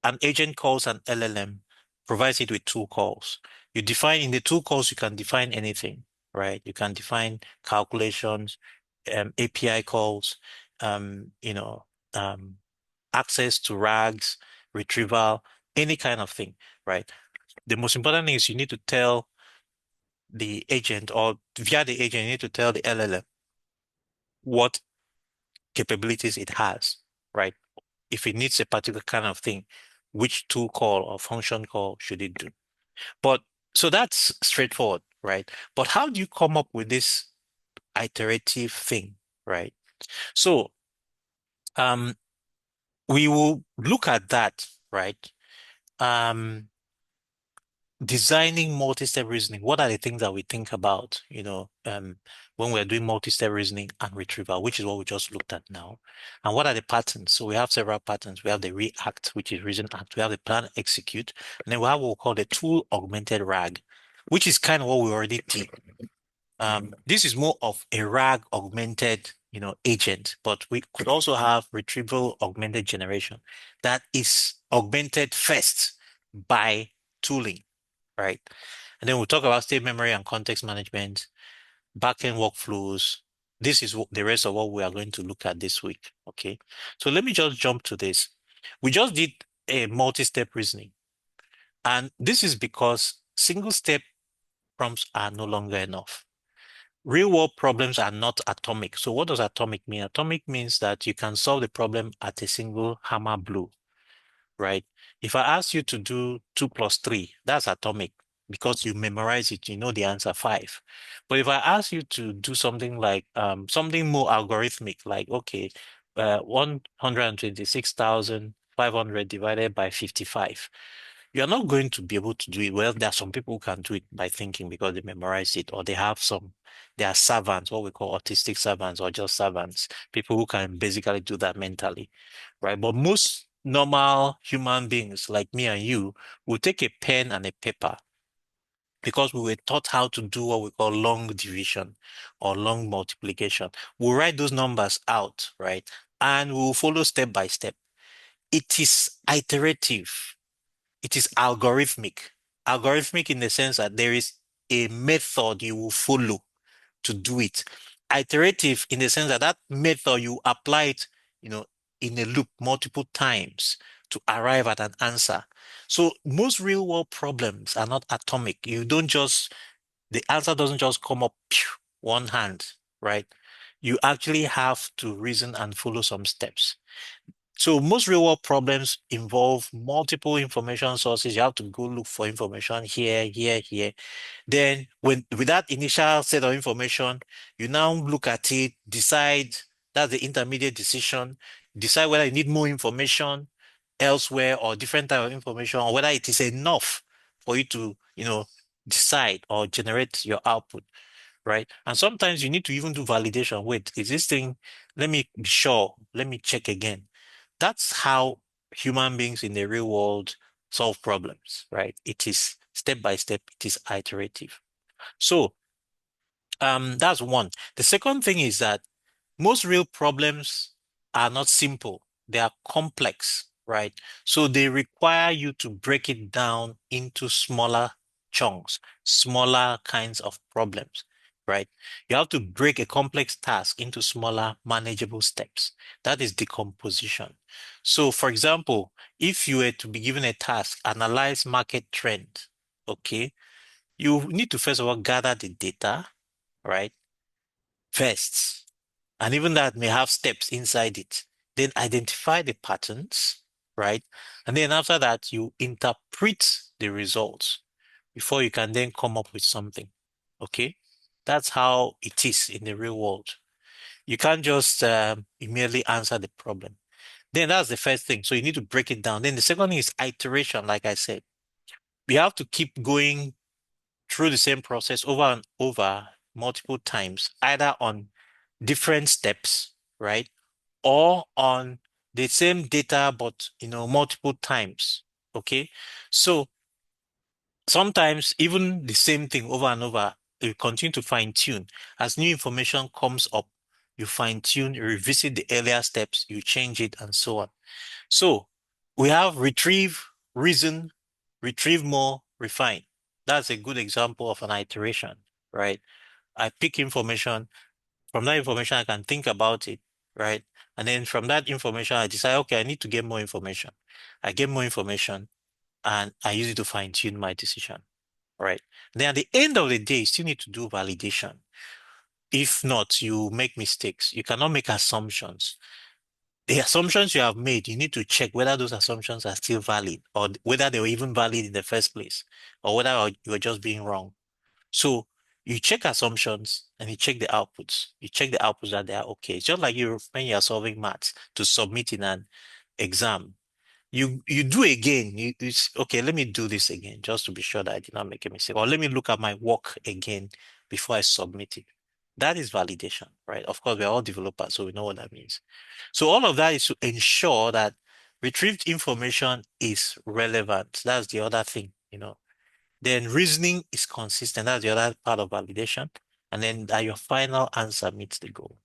an agent calls an LLM, provides it with two calls. You define in the two calls, you can define anything, right? You can define calculations, API calls, you know, access to RAGs, retrieval, any kind of thing, right? The most important thing is you need to tell the agent or via the agent, you need to tell the LLM what capabilities it has, right? If it needs a particular kind of thing, which tool call or function call should it do? But so that's straightforward, right? But how do you come up with this iterative thing, right? So um we will look at that, right? Um Designing multi-step reasoning. What are the things that we think about, when we're doing multi-step reasoning and retrieval, which is what we just looked at now. And what are the patterns? So we have several patterns. We have the react, which is reason act. We have the plan execute. And then we have what we call the tool augmented RAG, which is kind of what we already did. This is more of a RAG augmented, agent, but we could also have retrieval augmented generation that is augmented first by tooling, right? And then we'll talk about state memory and context management, backend workflows. This is the rest of what we are going to look at this week. Okay. So let me just jump to this. We just did a multi-step reasoning. And this is because single step prompts are no longer enough. Real world problems are not atomic. So what does atomic mean? Atomic means that you can solve the problem at a single hammer blow, right? If I ask you to do 2 plus 3, that's atomic because you memorize it, you know the answer 5. But if I ask you to do something like something more algorithmic, like okay, 126,500 divided by 55, you're not going to be able to do it. Well, there are some people who can do it by thinking because they memorize it, or they are savants, what we call autistic savants or just savants, people who can basically do that mentally, right? But most normal human beings like me and you will take a pen and a paper because we were taught how to do what we call long division or long multiplication. We'll write those numbers out, right? And we'll follow step by step. It is iterative. It is algorithmic. Algorithmic in the sense that there is a method you will follow to do it. Iterative in the sense that that method you apply it, in a loop multiple times to arrive at an answer. So most real world problems are not atomic. The answer doesn't just come up one hand, right? You actually have to reason and follow some steps. So most real world problems involve multiple information sources. You have to go look for information here, here, here. Then with that initial set of information, you now look at it, decide, that's the intermediate decision, decide whether you need more information elsewhere or different type of information, or whether it is enough for you to, decide or generate your output, right? And sometimes you need to even do validation. Wait, is this thing, let me be sure, let me check again. That's how human beings in the real world solve problems, right? It is step by step, it is iterative. So, that's one. The second thing is that most real problems are not simple. They are complex, right? So they require you to break it down into smaller chunks, smaller kinds of problems, right? You have to break a complex task into smaller, manageable steps. That is decomposition. So, for example, if you were to be given a task, analyze market trend, okay, you need to first of all gather the data, right? First. And even that may have steps inside it. Then identify the patterns, right? And then after that, you interpret the results before you can then come up with something. Okay? That's how it is in the real world. You can't just immediately answer the problem. Then that's the first thing. So you need to break it down. Then the second thing is iteration, like I said. We have to keep going through the same process over and over multiple times, either on different steps, right? Or on the same data, but multiple times. Okay. So sometimes even the same thing over and over, you continue to fine tune. As new information comes up, you fine tune, you revisit the earlier steps, you change it, and so on. So we have retrieve, reason, retrieve more, refine. That's a good example of an iteration, right? I pick information. From that information, I can think about it, right? And then from that information, I decide, okay, I need to get more information. I get more information and I use it to fine tune my decision, right? Then at the end of the day, you still need to do validation. If not, you make mistakes. You cannot make assumptions. The assumptions you have made, you need to check whether those assumptions are still valid or whether they were even valid in the first place or whether you were just being wrong. So you check assumptions and you check the outputs. You check the outputs that they are okay. It's just like you when you are solving maths to submit in an exam. You do again. Okay, let me do this again just to be sure that I did not make a mistake. Or let me look at my work again before I submit it. That is validation, right? Of course, we're all developers, so we know what that means. So all of that is to ensure that retrieved information is relevant. That's the other thing. Then reasoning is consistent. That's the other part of validation. And then that your final answer meets the goal.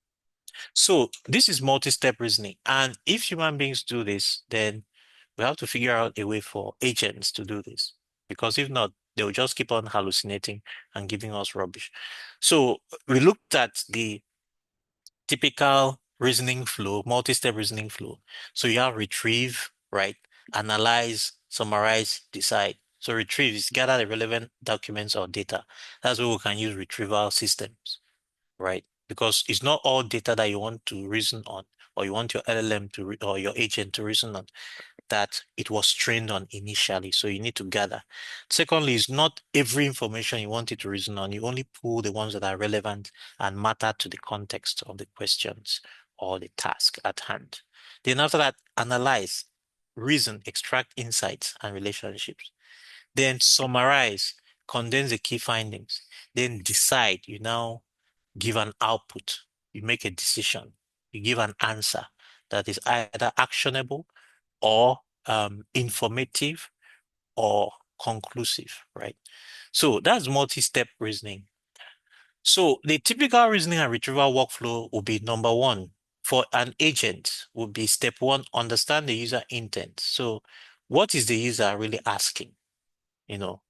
So this is multi-step reasoning. And if human beings do this, then we have to figure out a way for agents to do this. Because if not, they'll just keep on hallucinating and giving us rubbish. So we looked at the typical reasoning flow, multi-step reasoning flow. So you have retrieve, right? Analyze, summarize, decide. So retrieve is gather the relevant documents or data. That's where we can use retrieval systems, right? Because it's not all data that you want to reason on, or you want your LLM or your agent to reason on that it was trained on initially. So you need to gather. Secondly, it's not every information you want it to reason on. You only pull the ones that are relevant and matter to the context of the questions or the task at hand. Then after that, analyze, reason, extract insights and relationships. Then summarize, condense the key findings. Then decide. You now give an output. You make a decision. You give an answer that is either actionable or informative or conclusive, right? So that's multi-step reasoning. So the typical reasoning and retrieval workflow will be number one. For an agent would be step one, understand the user intent. So what is the user really asking? You know,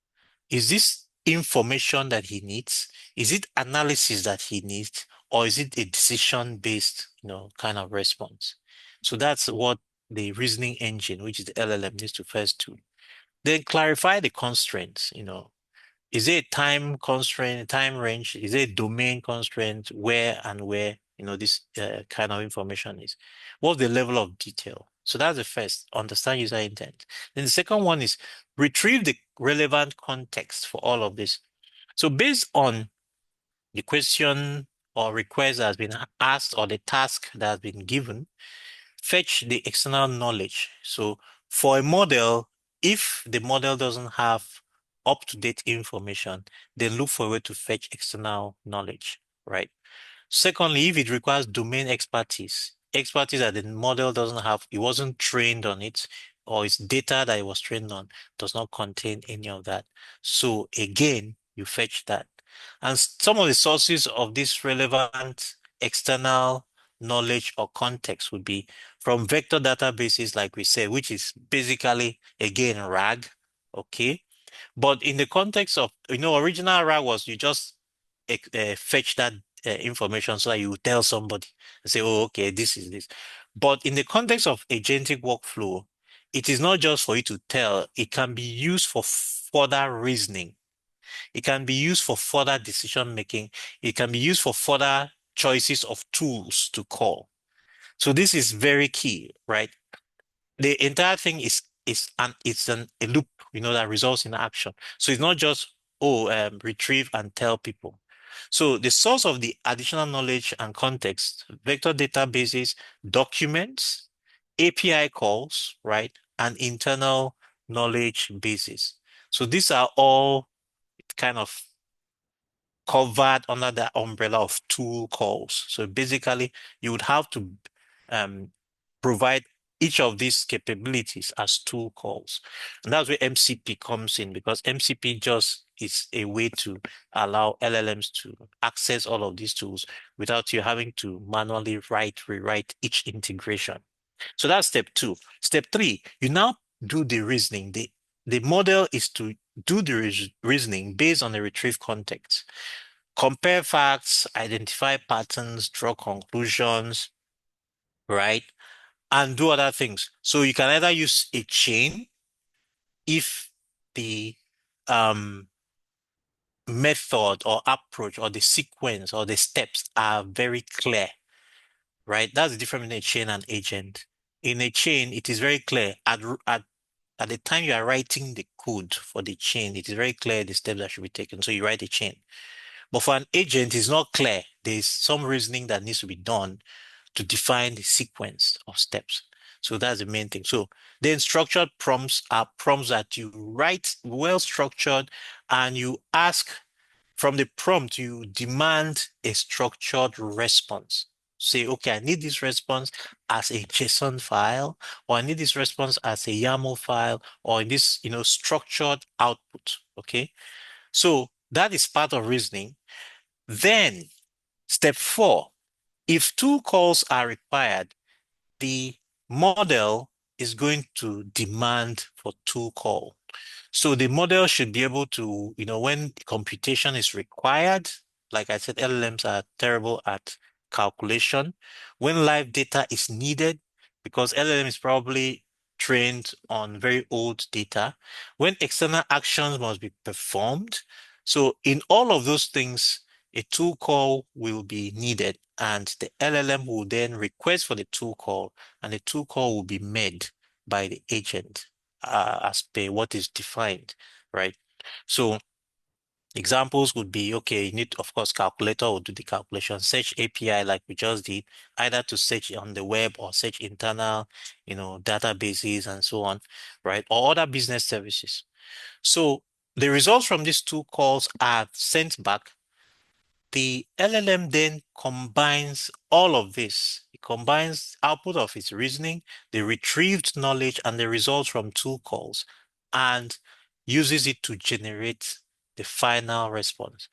is this information that he needs? Is it analysis that he needs? Or is it a decision-based, kind of response? So that's what the reasoning engine, which is the LLM, needs to first do. Then clarify the constraints, Is it a time constraint, time range? Is it a domain constraint? Where and where, this kind of information is? What's the level of detail? So that's the first, understand user intent. Then the second one is retrieve the relevant context for all of this. So based on the question or request that has been asked or the task that has been given, fetch the external knowledge. So for a model, if the model doesn't have up-to-date information, then look for a way to fetch external knowledge, right? Secondly, if it requires domain expertise that the model doesn't have, it wasn't trained on it, or its data that it was trained on does not contain any of that. So again, you fetch that. And some of the sources of this relevant external knowledge or context would be from vector databases, like we said, which is basically, again, RAG, okay? But in the context of, original RAG was you just fetch that information so that you tell somebody and say, oh, okay, this is this. But in the context of agentic workflow, it is not just for you to tell, it can be used for further reasoning. It can be used for further decision making. It can be used for further choices of tools to call. So this is very key, right? The entire thing is a loop, that results in action. So it's not just retrieve and tell people. So the source of the additional knowledge and context, vector databases, documents, API calls, right, and internal knowledge bases. So these are all kind of covered under the umbrella of tool calls. So basically, you would have to um, provide each of these capabilities as tool calls. And that's where MCP comes in, because MCP just is a way to allow LLMs to access all of these tools without you having to manually rewrite each integration. So that's step two. Step three, you now do the reasoning. The model is to do the reasoning based on the retrieved context. Compare facts, identify patterns, draw conclusions, right? And do other things. So you can either use a chain if the method or approach or the sequence or the steps are very clear, right? That's the difference between a chain and agent. In a chain, it is very clear. At the time you are writing the code for the chain, it is very clear the steps that should be taken. So you write a chain. But for an agent, it's not clear. There's some reasoning that needs to be done to define the sequence of steps. So that's the main thing. So then structured prompts are prompts that you write well structured, and you ask from the prompt, you demand a structured response. Say, okay, I need this response as a JSON file, or I need this response as a YAML file, or in this, structured output. Okay. So that is part of reasoning. Then step four, if two calls are required, the model is going to demand for two call. So the model should be able to, when computation is required, like I said, LLMs are terrible at calculation. When live data is needed, because LLM is probably trained on very old data, when external actions must be performed. So in all of those things, a tool call will be needed, and the LLM will then request for the tool call, and the tool call will be made by the agent as per what is defined, right? So examples would be, okay, you need, of course, calculator will do the calculation, search API like we just did, either to search on the web or search internal, databases and so on, right? Or other business services. So the results from these two calls are sent back. The LLM then combines all of this. It combines output of its reasoning, the retrieved knowledge, and the results from two calls, and uses it to generate the final response.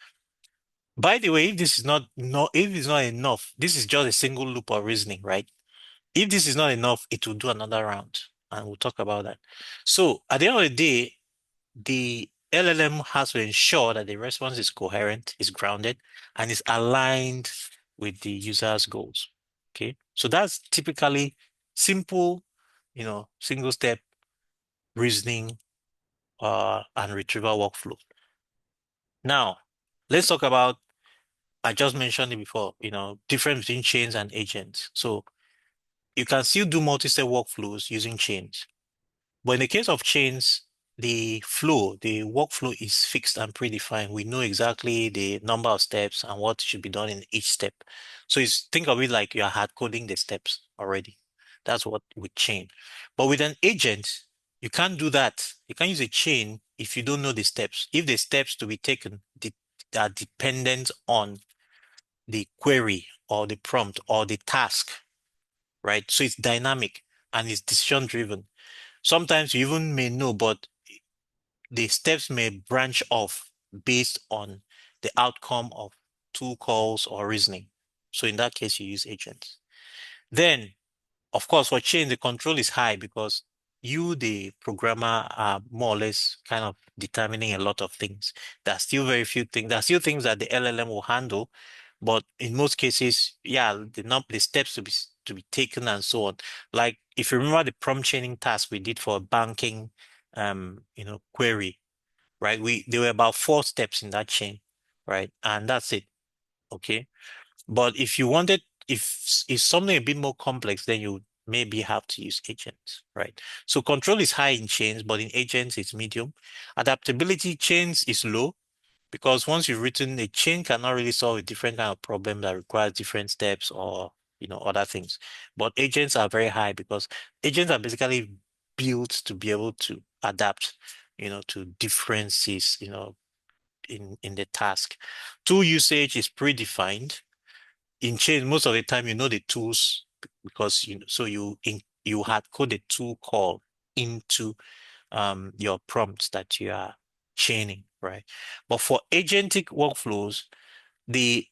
By the way, if this is if it's not enough, this is just a single loop of reasoning, right? If this is not enough, it will do another round, and we'll talk about that. So at the end of the day, the LLM has to ensure that the response is coherent, is grounded, and is aligned with the user's goals. Okay, so that's typically simple, single step reasoning and retrieval workflow. Now, let's talk about, I just mentioned it before, difference between chains and agents. So You can still do multi-step workflows using chains. But in the case of chains, the workflow is fixed and predefined. We know exactly the number of steps and what should be done in each step. So think of it like you are hard coding the steps already. That's what with chain. But with an agent, you can't do that. You can't use a chain if you don't know the steps. If the steps to be taken are dependent on the query or the prompt or the task, right? So it's dynamic and it's decision driven. Sometimes you even may know, but the steps may branch off based on the outcome of two calls or reasoning. So in that case, you use agents. Then, of course, for chain, the control is high because you, the programmer, are more or less kind of determining a lot of things. There are still very few things. There are still things that the LLM will handle, but in most cases, yeah, the steps to be taken and so on. Like if you remember the prompt chaining task we did for a banking, query, right? There were about 4 steps in that chain, right? And that's it. Okay. But if you wanted, if it's something a bit more complex, then you maybe have to use agents, right? So control is high in chains, but in agents it's medium. Adaptability chains is low because once you've written a chain cannot really solve a different kind of problem that requires different steps or other things. But agents are very high because agents are basically built to be able to adapt, to differences, in the task. Tool usage is predefined. In chain, most of the time you know the tools because you hard code the tool call into your prompts that you are chaining, right? But for agentic workflows, the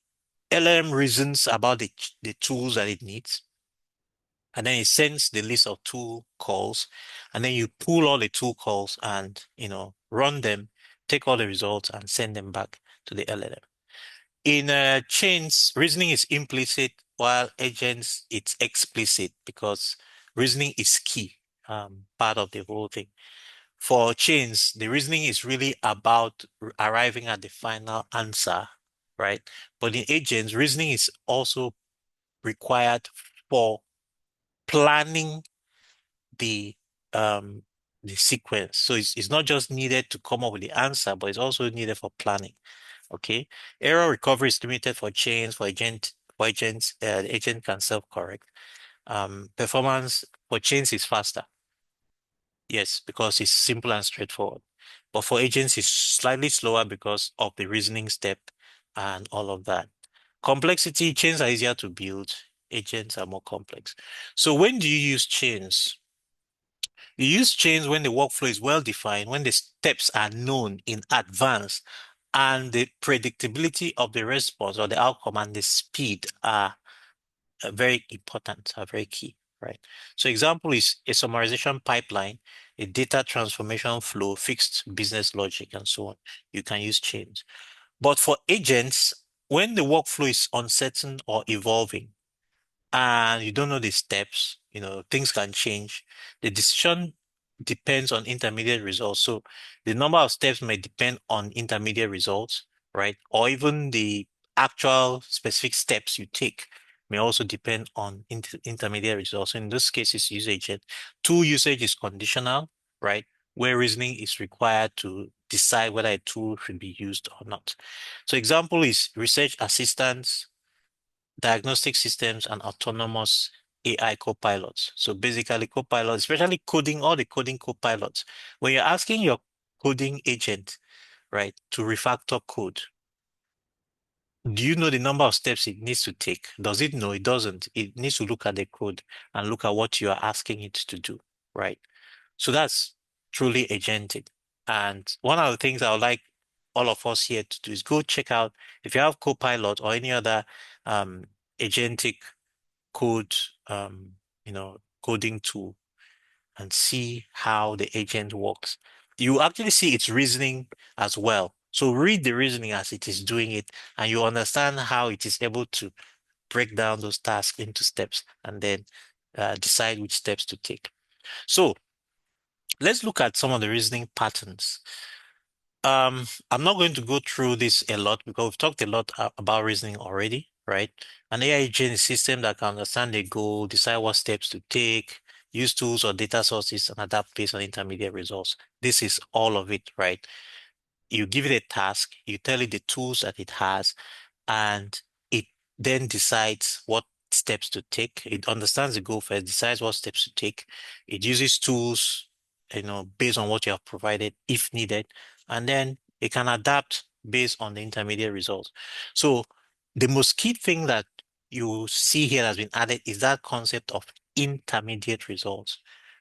LM reasons about the tools that it needs, and then it sends the list of tool calls, and then you pull all the tool calls and run them, take all the results and send them back to the LLM. In chains, reasoning is implicit, while agents it's explicit because reasoning is key, part of the whole thing. For chains, the reasoning is really about arriving at the final answer, right? But in agents, reasoning is also required for planning the um the sequence. So it's not just needed to come up with the answer, but it's also needed for planning. Okay. Error recovery is limited for chains, for agents, the agent can self-correct. Performance for chains is faster. Yes, because it's simple and straightforward. But for agents, it's slightly slower because of the reasoning step and all of that. Complexity, chains are easier to build. Agents are more complex. So when do you use chains? You use chains when the workflow is well defined, when the steps are known in advance, and the predictability of the response or the outcome and the speed are very important, are very key, right? So example is a summarization pipeline, a data transformation flow, fixed business logic, and so on. You can use chains. But for agents, when the workflow is uncertain or evolving, and you don't know the steps, things can change. The decision depends on intermediate results. So the number of steps may depend on intermediate results, right? Or even the actual specific steps you take may also depend on intermediate results. So in this case, it's use agent. Tool usage is conditional, right? Where reasoning is required to decide whether a tool should be used or not. So example is research assistants, diagnostic systems, and autonomous AI copilots. So basically copilots, especially coding, all the coding copilots. When you're asking your coding agent, right, to refactor code, do you know the number of steps it needs to take? Does it know? It doesn't. It needs to look at the code and look at what you are asking it to do, right? So that's truly agentic. And one of the things I would like all of us here to do is go check out if you have Copilot or any other um, agentic code, coding tool and see how the agent works. You actually see its reasoning as well. So read the reasoning as it is doing it, and you understand how it is able to break down those tasks into steps and then decide which steps to take. So let's look at some of the reasoning patterns. I'm not going to go through this a lot because we've talked a lot about reasoning already. right? An AI agent is a system that can understand the goal, decide what steps to take, use tools or data sources, and adapt based on intermediate results. This is all of it, right? You give it a task, you tell it the tools that it has, and it then decides what steps to take. It understands the goal first, decides what steps to take. It uses tools, based on what you have provided if needed, and then it can adapt based on the intermediate results. So the most key thing that you see here has been added is that concept of intermediate results,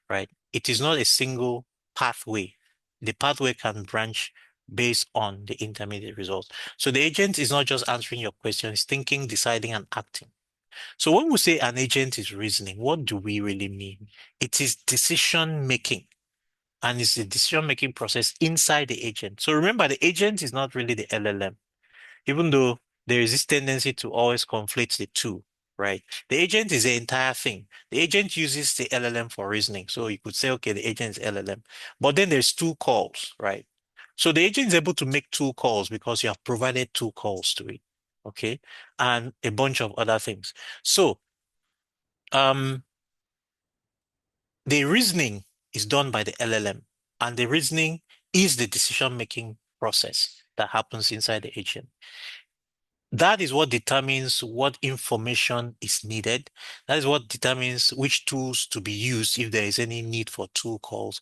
right? It is not a single pathway. The pathway can branch based on the intermediate results. So the agent is not just answering your question, it's thinking, deciding, and acting. So when we say an agent is reasoning, what do we really mean? It is decision making, and it's the decision making process inside the agent. So remember, the agent is not really the LLM, even though there is this tendency to always conflate the two, right? The agent is the entire thing. The agent uses the LLM for reasoning. So you could say, okay, the agent is LLM, but then there's two calls, right? So the agent is able to make two calls because you have provided two calls to it, okay? And a bunch of other things. So, um, the reasoning is done by the LLM, and the reasoning is the decision-making process that happens inside the agent. That is what determines what information is needed. That is what determines which tools to be used if there is any need for tool calls.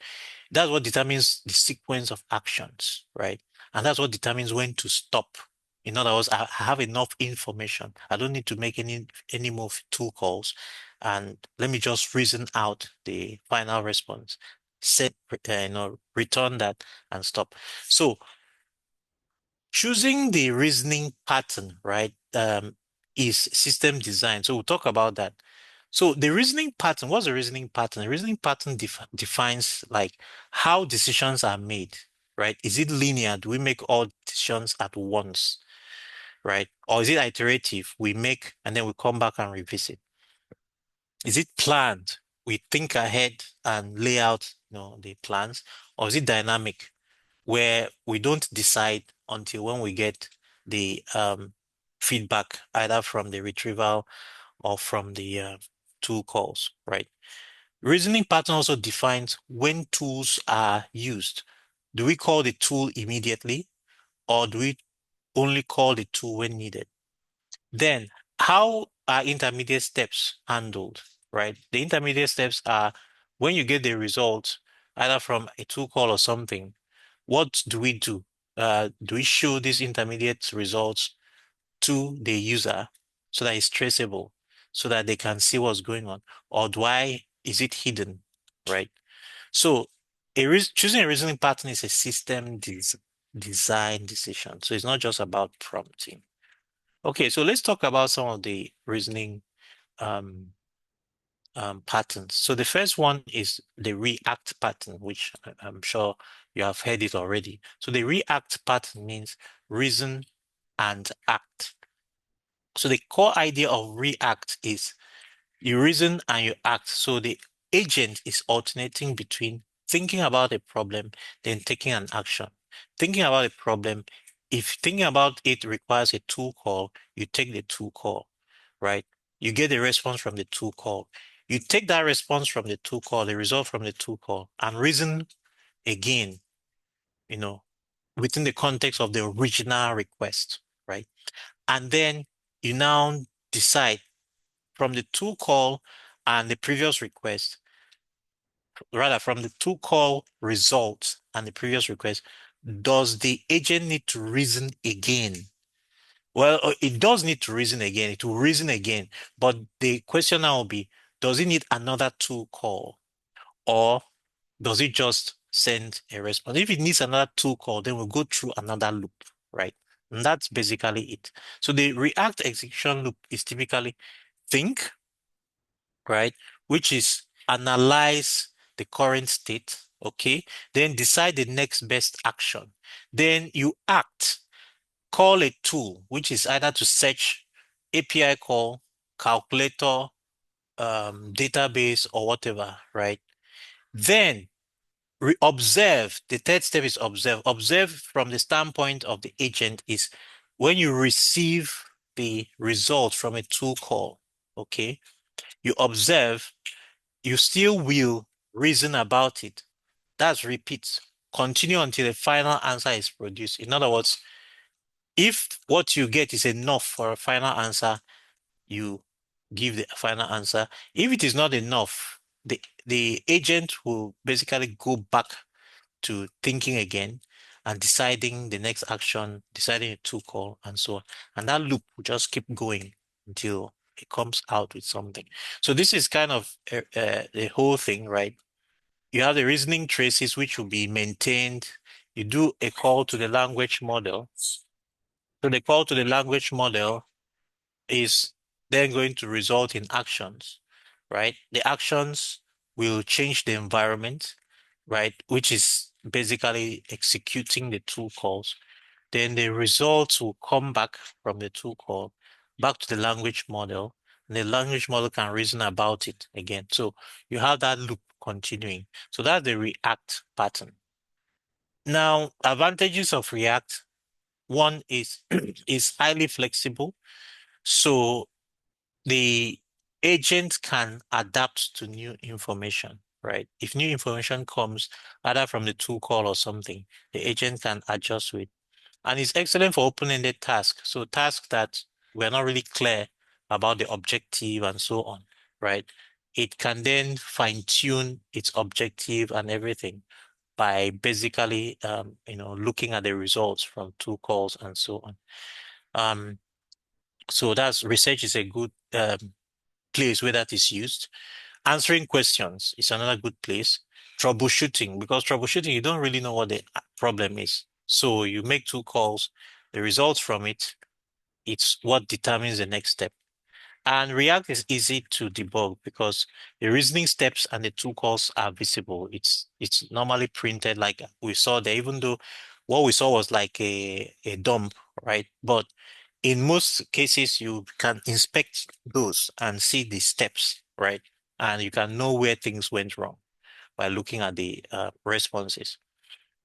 That's what determines the sequence of actions, right? And that's what determines when to stop. In other words, I have enough information. I don't need to make any more tool calls. And let me just reason out the final response. Set, return that and stop. So choosing the reasoning pattern, right, is system design. So we'll talk about that. So the reasoning pattern, what's the reasoning pattern? The reasoning pattern defines like how decisions are made, right? Is it linear? Do we make all decisions at once, right? Or is it iterative? We make and then we come back and revisit. Is it planned? We think ahead and lay out, the plans, or is it dynamic, where we don't decide until when we get the feedback either from the retrieval or from the tool calls, right? Reasoning pattern also defines when tools are used. Do we call the tool immediately, or do we only call the tool when needed? Then, how are intermediate steps handled, right? The intermediate steps are when you get the result, either from a tool call or something, what do we do? Do we show these intermediate results to the user so that it's traceable, so that they can see what's going on? Or is it hidden, right? So choosing a reasoning pattern is a system design decision. So it's not just about prompting. Okay, so let's talk about some of the reasoning um, patterns. So the first one is the react pattern, which I'm sure you have heard it already. So the react pattern means reason and act. So the core idea of react is you reason and you act. So the agent is alternating between thinking about a problem, then taking an action. Thinking about a problem, if thinking about it requires a tool call, you take the tool call, right? You get the response from the tool call. You take that response from the tool call, the result from the tool call, and reason again, you know, within the context of the original request, right? And then you now decide from the tool call and the previous request, rather from the tool call results and the previous request, does the agent need to reason again? Well, it does need to reason again. It will reason again. But the question now will be, does it need another tool call? Or does it just send a response? If it needs another tool call, then we'll go through another loop, right? And that's basically it. So the React execution loop is typically think, right? Which is analyze the current state, okay? Then decide the next best action. Then you act, call a tool, which is either to search, API call, calculator, database, or whatever, right? Then observe. The third step is observe. Observe from the standpoint of the agent is when you receive the result from a tool call, okay, you observe, you still will reason about it. That's repeat. Continue until the final answer is produced. In other words, if what you get is enough for a final answer, you give the final answer. If it is not enough, the agent will basically go back to thinking again and deciding the next action, deciding a tool call, and so on. And that loop will just keep going until it comes out with something. So this is kind of the whole thing, right? You have the reasoning traces, which will be maintained. You do a call to the language model. So the call to the language model is then going to result in actions, right? The actions will change the environment, right? Which is basically executing the tool calls. Then the results will come back from the tool call back to the language model, and the language model can reason about it again. So you have that loop continuing. So that's the React pattern. Now, advantages of React, one is is highly flexible. So the agent can adapt to new information, right? If new information comes either from the tool call or something, the agent can adjust to it. And it's excellent for open-ended tasks. So tasks that we're not really clear about the objective and so on, right? It can then fine-tune its objective and everything by basically, looking at the results from tool calls and so on. So that's research is a good place where that is used. Answering questions is another good place. Troubleshooting, because troubleshooting, you don't really know what the problem is. So you make two calls, the results from it, it's what determines the next step. And React is easy to debug because the reasoning steps and the two calls are visible. It's normally printed like we saw there, even though what we saw was like a dump, right? But in most cases, you can inspect those and see the steps, right? And you can know where things went wrong by looking at the responses.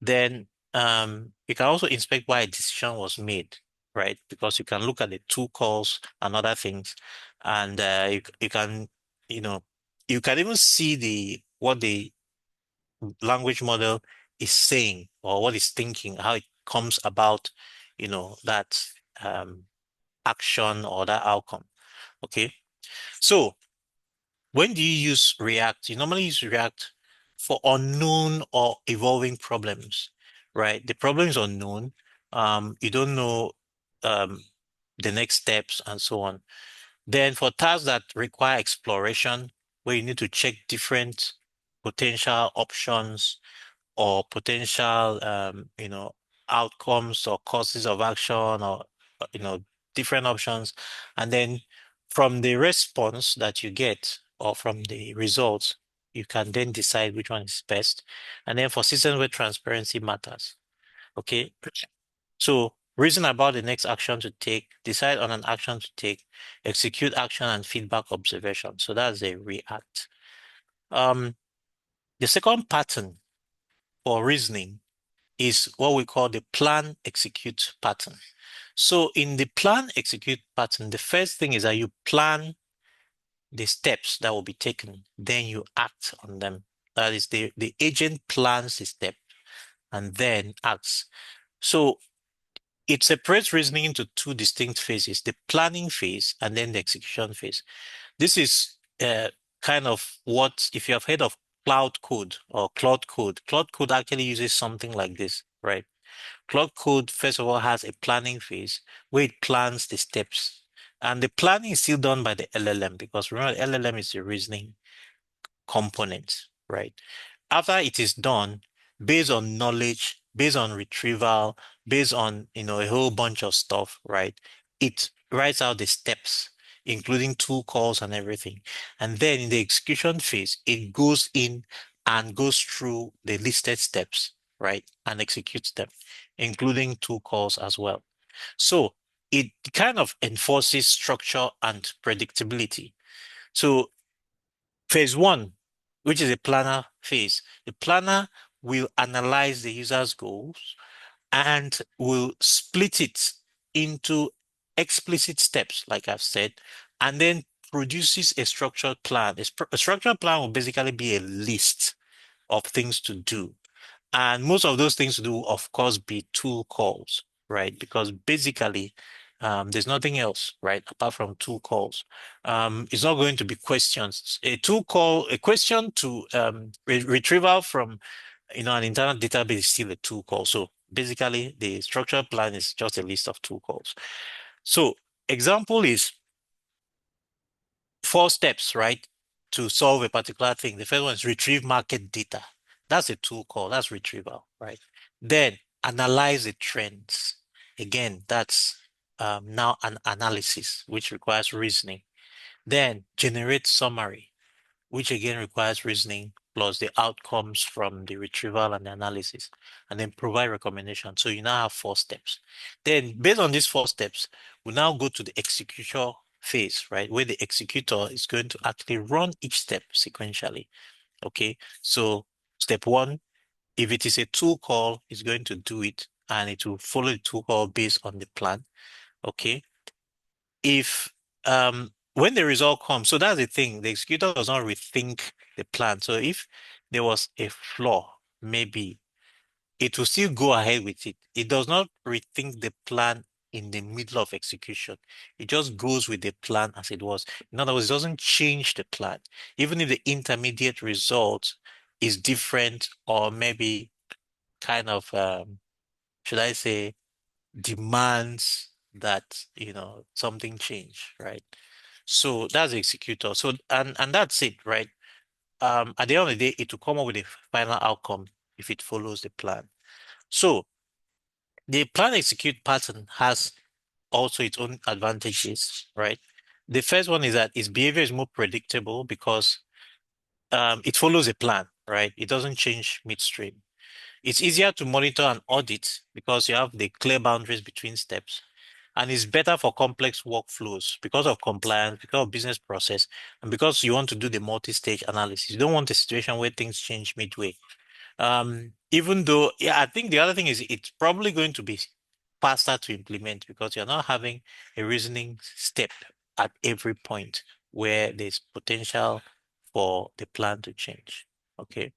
Then you can also inspect why a decision was made, right? Because you can look at the tool calls and other things, and you can, you know, you can even see what the language model is saying or what it's thinking, how it comes about, that um, action or that outcome. Okay. So when do you use React? You normally use React for unknown or evolving problems, right? The problem is unknown. You don't know um, the next steps and so on. Then for tasks that require exploration, where you need to check different potential options or potential, outcomes or courses of action or, different options. And then from the response that you get or from the results, you can then decide which one is best. And then for systems where transparency matters, okay? So reason about the next action to take, decide on an action to take, execute action and feedback observation. So that's a React. The second pattern for reasoning is what we call the plan execute pattern. So in the plan execute pattern, the first thing is that you plan the steps that will be taken, then you act on them. That is the agent plans the step and then acts. So it separates reasoning into two distinct phases, the planning phase and then the execution phase. This is kind of what, if you have heard of cloud code or Cloud code actually uses something like this, right? Cloud code, first of all, has a planning phase where it plans the steps. And the planning is still done by the LLM because remember, the LLM is the reasoning component, right? After it is done, based on knowledge, based on retrieval, based on, a whole bunch of stuff, right? It writes out the steps, including tool calls and everything. And then in the execution phase, it goes in and goes through the listed steps, right? And executes them, including tool calls as well. So it kind of enforces structure and predictability. So phase one, which is a planner phase, the planner will analyze the user's goals and will split it into explicit steps, like I've said, and then produces a structured plan. A structured plan will basically be a list of things to do. And most of those things to do, of course, be tool calls, right? Because basically, there's nothing else, right, apart from tool calls. It's not going to be questions. A question to retrieval from, an internal database is still a tool call. So basically, the structured plan is just a list of tool calls. So example is 4 steps, right, to solve a particular thing. The first one is retrieve market data. That's a tool call. That's retrieval, right? Then analyze the trends. Again, that's now an analysis, which requires reasoning. Then generate summary, which again requires reasoning plus the outcomes from the retrieval and the analysis, and then provide recommendation. So you now have 4 steps. Then based on these 4 steps, we now go to the execution phase, right? Where the executor is going to actually run each step sequentially. Okay. So step 1, if it is a tool call, it's going to do it and it will follow the tool call based on the plan. Okay. If when the result comes, so that's the thing, the executor does not rethink the plan. So if there was a flaw, maybe it will still go ahead with it. It does not rethink the plan in the middle of execution. It just goes with the plan as it was. In other words, it doesn't change the plan. Even if the intermediate result is different or maybe kind of, should I say, demands that, something change, right? So that's the executor. So, and that's it, right? At the end of the day, it will come up with a final outcome if it follows the plan. So the plan execute pattern has also its own advantages, right? The first one is that its behavior is more predictable because it follows a plan, right? It doesn't change midstream. It's easier to monitor and audit because you have the clear boundaries between steps. And it's better for complex workflows because of compliance, because of business process, and because you want to do the multi-stage analysis. You don't want a situation where things change midway. Even though, yeah, I think the other thing is it's probably going to be faster to implement because you're not having a reasoning step at every point where there's potential for the plan to change. Okay.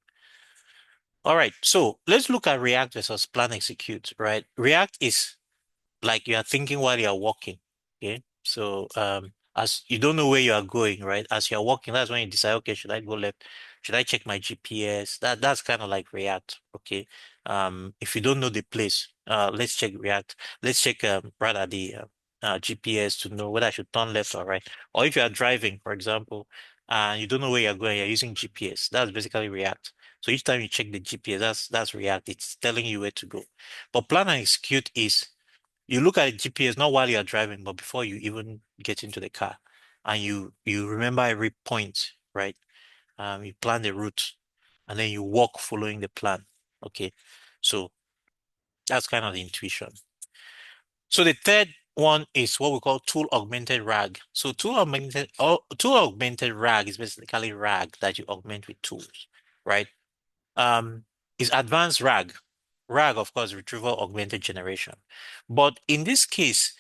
All right. So let's look at React versus plan execute, right? React is like you are thinking while you are walking. Okay. So as you don't know where you are going, right? As you're walking, that's when you decide, okay, should I go left? Should I check my GPS? That's kind of like React. Okay. If you don't know the place, let's check React. Let's check rather the GPS to know whether I should turn left or right. Or if you are driving, for example, and you don't know where you're going, you're using GPS. That's basically React. So each time you check the GPS, that's React. It's telling you where to go. But plan and execute is you look at the GPS not while you are driving, but before you even get into the car, and you remember every point, right? You plan the route, and then you walk following the plan. Okay, so that's kind of the intuition. So the third one is what we call tool augmented RAG. So tool augmented RAG is basically RAG that you augment with tools, right? Is advanced RAG. RAG, of course, retrieval augmented generation. But in this case,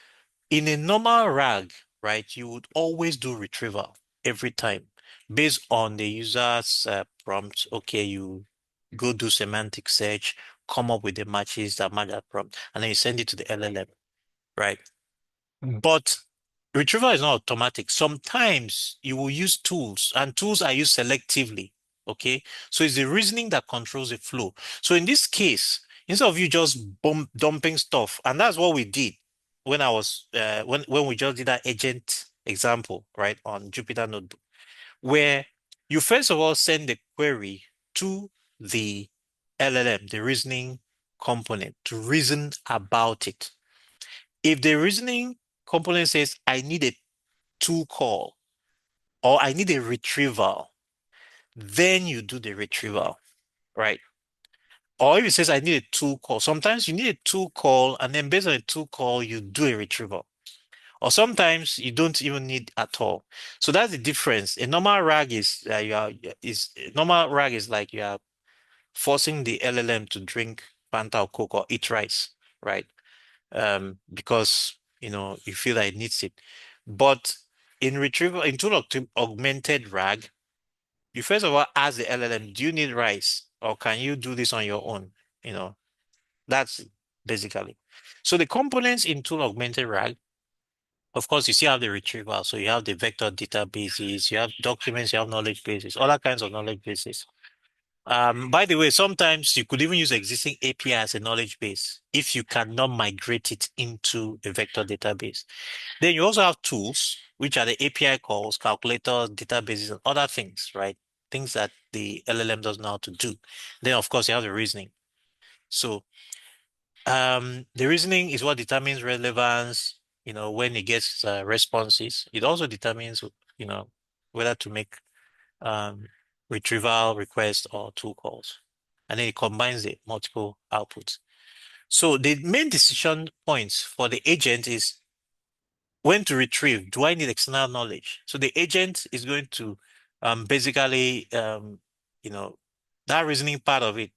in a normal RAG, right, you would always do retrieval every time based on the user's prompt. Okay, you go do semantic search, come up with the matches that match that prompt, and then you send it to the LLM, right? But retrieval is not automatic. Sometimes you will use tools, and tools are used selectively. Okay, so it's the reasoning that controls the flow. So in this case, instead of you just dumping stuff, and that's what we did when I was when we just did that agent example, right, on Jupyter Notebook, where you first of all send the query to the LLM, the reasoning component, to reason about it. If the reasoning component says, I need a tool call or I need a retrieval, then you do the retrieval, right? Or if it says, I need a tool call, sometimes you need a tool call and then based on a tool call, you do a retrieval. Or sometimes you don't even need at all. So that's the difference. A normal RAG is like you are forcing the LLM to drink Fanta or Coke or eat rice, right? Because you feel that it needs it. But in retrieval, in augmented RAG, you first of all ask the LLM, do you need rice or can you do this on your own? You know, that's basically. So the components in tool augmented RAG, of course, you still have the retrieval. So you have the vector databases, you have documents, you have knowledge bases, other kinds of knowledge bases. By the way, sometimes you could even use existing API as a knowledge base if you cannot migrate it into a vector database. Then you also have tools, which are the API calls, calculators, databases, and other things, right? Things that the LLM doesn't know how to do. Then, of course, you have the reasoning. So the reasoning is what determines relevance, when it gets responses. It also determines, whether to make um, retrieval requests or tool calls. And then it combines the multiple outputs. So the main decision points for the agent is when to retrieve. Do I need external knowledge? So the agent is going to basically, that reasoning part of it,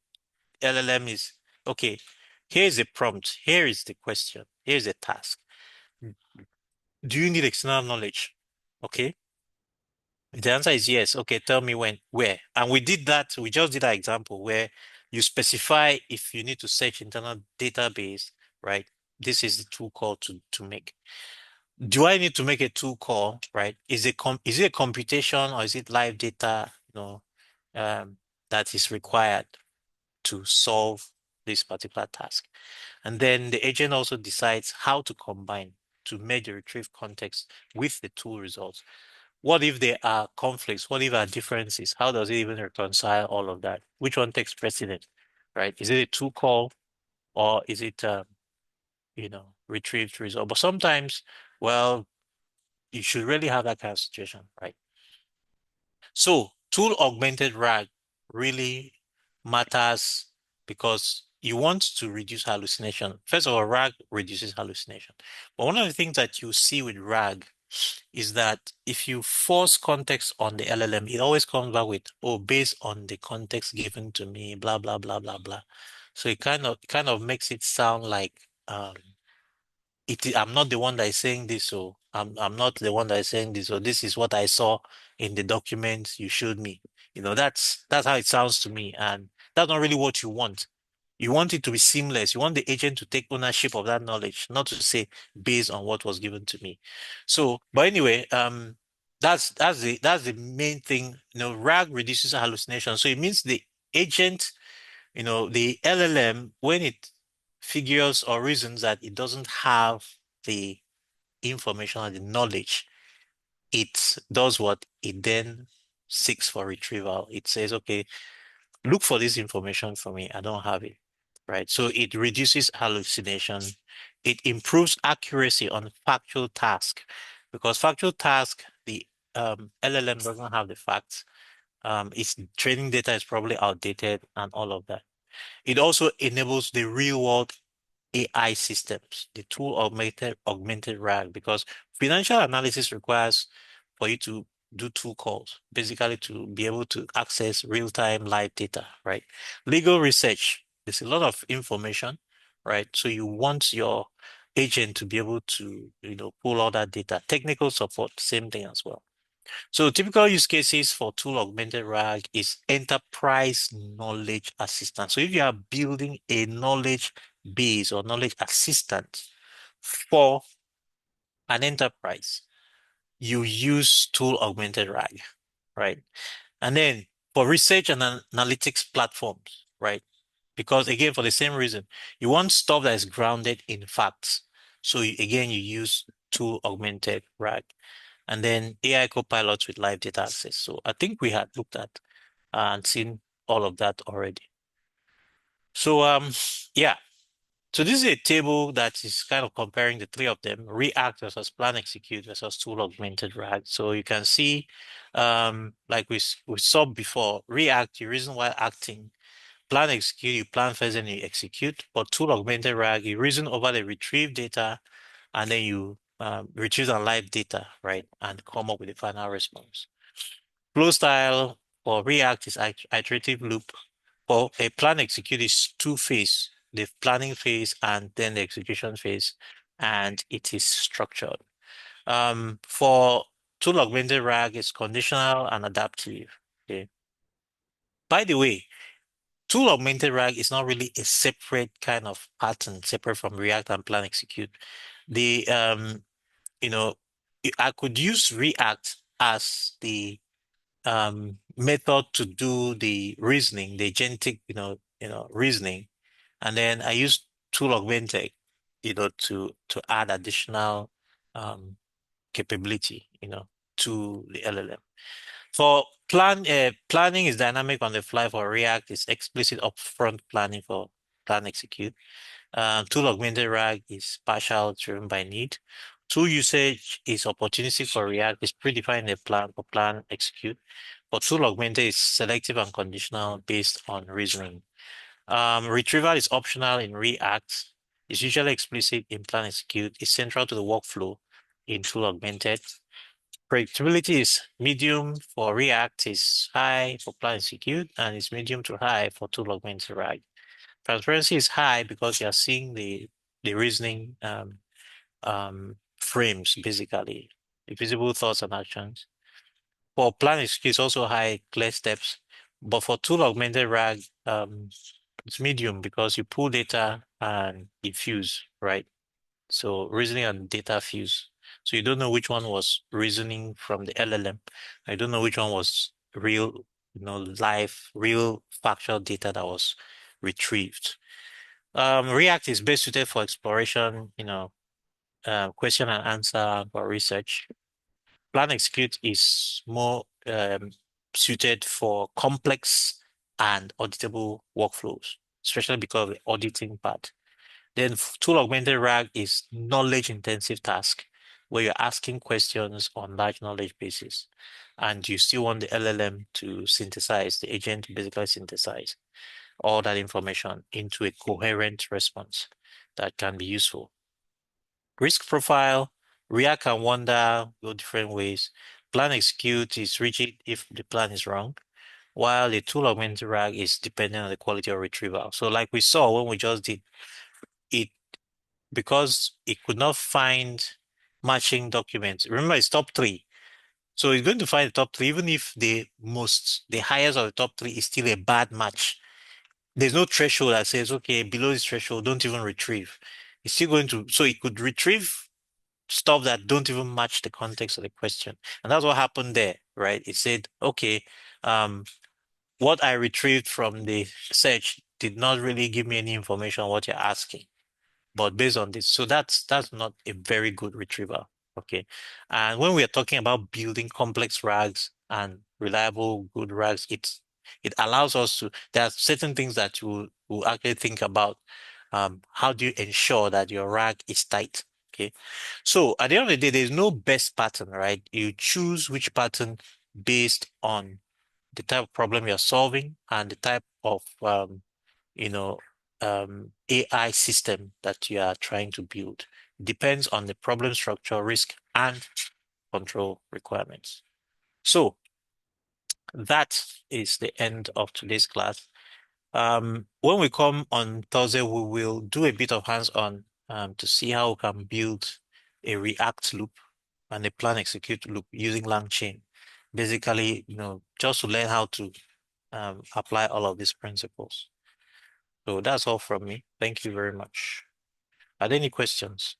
LLM is, okay, here's the prompt, here is the question, here's the task. Do you need external knowledge? Okay. The answer is yes. Okay, tell me when, where. And we did that, we just did that example where you specify if you need to search internal database, right? This is the tool call to make. Do I need to make a tool call, right? Is it a computation or is it live data, that is required to solve this particular task? And then the agent also decides how to combine to make the retrieve context with the tool results. What if there are conflicts? What if there are differences? How does it even reconcile all of that? Which one takes precedent, right? Is it a tool call or is it, retrieved result? But sometimes, well, you should really have that kind of situation, right? So tool augmented RAG really matters because you want to reduce hallucination. First of all, RAG reduces hallucination. But one of the things that you see with RAG is that if you force context on the LLM, it always comes back with, oh, based on the context given to me, blah, blah, blah, blah, blah. So it kind of makes it sound like I'm not the one that is saying this, so I'm not the one that is saying this, so this is what I saw in the documents you showed me. That's how it sounds to me, and that's not really what you want. You want it to be seamless. You want the agent to take ownership of that knowledge, not to say based on what was given to me. So, but anyway, that's the main thing. RAG reduces hallucination, so it means the agent, the LLM, when it figures or reasons that it doesn't have the information or the knowledge, it does what? It then seeks for retrieval. It says, okay, look for this information for me. I don't have it. Right. So it reduces hallucination. It improves accuracy on factual task because factual task, the LLM doesn't have the facts. Its training data is probably outdated and all of that. It also enables the real world AI systems, the tool augmented RAG, because financial analysis requires for you to do tool calls, basically to be able to access real-time live data, right? Legal research, there's a lot of information, right? So you want your agent to be able to, pull all that data. Technical support, same thing as well. So typical use cases for tool augmented RAG is enterprise knowledge assistant. So if you are building a knowledge base or knowledge assistant for an enterprise, you use tool augmented RAG, right? And then for research and analytics platforms, right? Because again, for the same reason, you want stuff that is grounded in facts. So again, you use tool augmented RAG. And then AI copilots with live data access. So I think we had looked at and seen all of that already. So yeah. So this is a table that is kind of comparing the three of them, React versus Plan Execute versus Tool Augmented RAG. So you can see, like we saw before, React, you reason why acting, Plan Execute, you plan first and you execute, but Tool Augmented RAG, you reason over the retrieve data and then you retrieve the live data, right? And come up with the final response. Flow style for React is iterative loop. For a plan execute is two phase, the planning phase and then the execution phase. and it is structured. For tool augmented RAG, it's conditional and adaptive. Okay. By the way, tool augmented RAG is not really a separate kind of pattern, separate from React and plan execute. The you know, I could use React as the method to do the reasoning, the agentic, reasoning, and then I use tool augmented, to add additional um capability, to the LLM. For planning is dynamic on the fly for React, is explicit upfront planning for plan execute. Tool augmented RAG is partial driven by need. Tool usage is opportunistic for React, is predefined a plan for plan execute. For tool augmented is selective and conditional based on reasoning. Retrieval is optional in React, is usually explicit in plan execute, is central to the workflow in tool augmented. Predictability is medium for React, is high for plan execute, and is medium to high for tool augmented RAG. Transparency is high because you are seeing the reasoning frames, basically, the visible thoughts and actions. For plan execute, it's also high, clear steps. But for tool augmented RAG, it's medium because you pull data and it fuse, right? So reasoning and data fuse. So you don't know which one was reasoning from the LLM. I don't know which one was real, live, real factual data that was retrieved. React is best suited for exploration, question and answer for research. Plan execute is more suited for complex and auditable workflows, especially because of the auditing part. Then tool augmented RAG is knowledge intensive task where you're asking questions on large knowledge bases, and you still want the LLM to synthesize, the agent to basically synthesize all that information into a coherent response that can be useful. Risk profile, React can wander, go different ways. Plan execute is rigid if the plan is wrong, while the tool augmented RAG is dependent on the quality of retrieval. So like we saw when we just did it, because it could not find matching documents. Remember, it's top three. So it's going to find the top three, even if the highest of the top three is still a bad match. There's no threshold that says, okay, below this threshold, don't even retrieve. It's still going to, so it could retrieve stuff that don't even match the context of the question. And that's what happened there, right? It said, okay, what I retrieved from the search did not really give me any information on what you're asking. But based on this, so that's not a very good retrieval. Okay. And when we are talking about building complex RAGs and reliable good RAGs, it allows us to, there are certain things that you will actually think about. How do you ensure that your RAG is tight? Okay. So at the end of the day, there's no best pattern, right? You choose which pattern based on the type of problem you're solving and the type of you know, AI system that you are trying to build. Depends on the problem structure, risk, and control requirements. So that is the end of today's class. When we come on Thursday, we will do a bit of hands-on to see how we can build a React loop and a plan execute loop using LangChain. Basically, just to learn how to apply all of these principles. So that's all from me. Thank you very much. Are there any questions?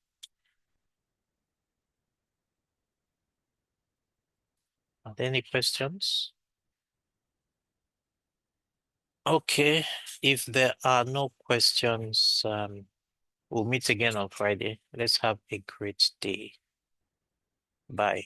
Are there any questions? Okay, if there are no questions, we'll meet again on Friday. Let's have a great day. Bye.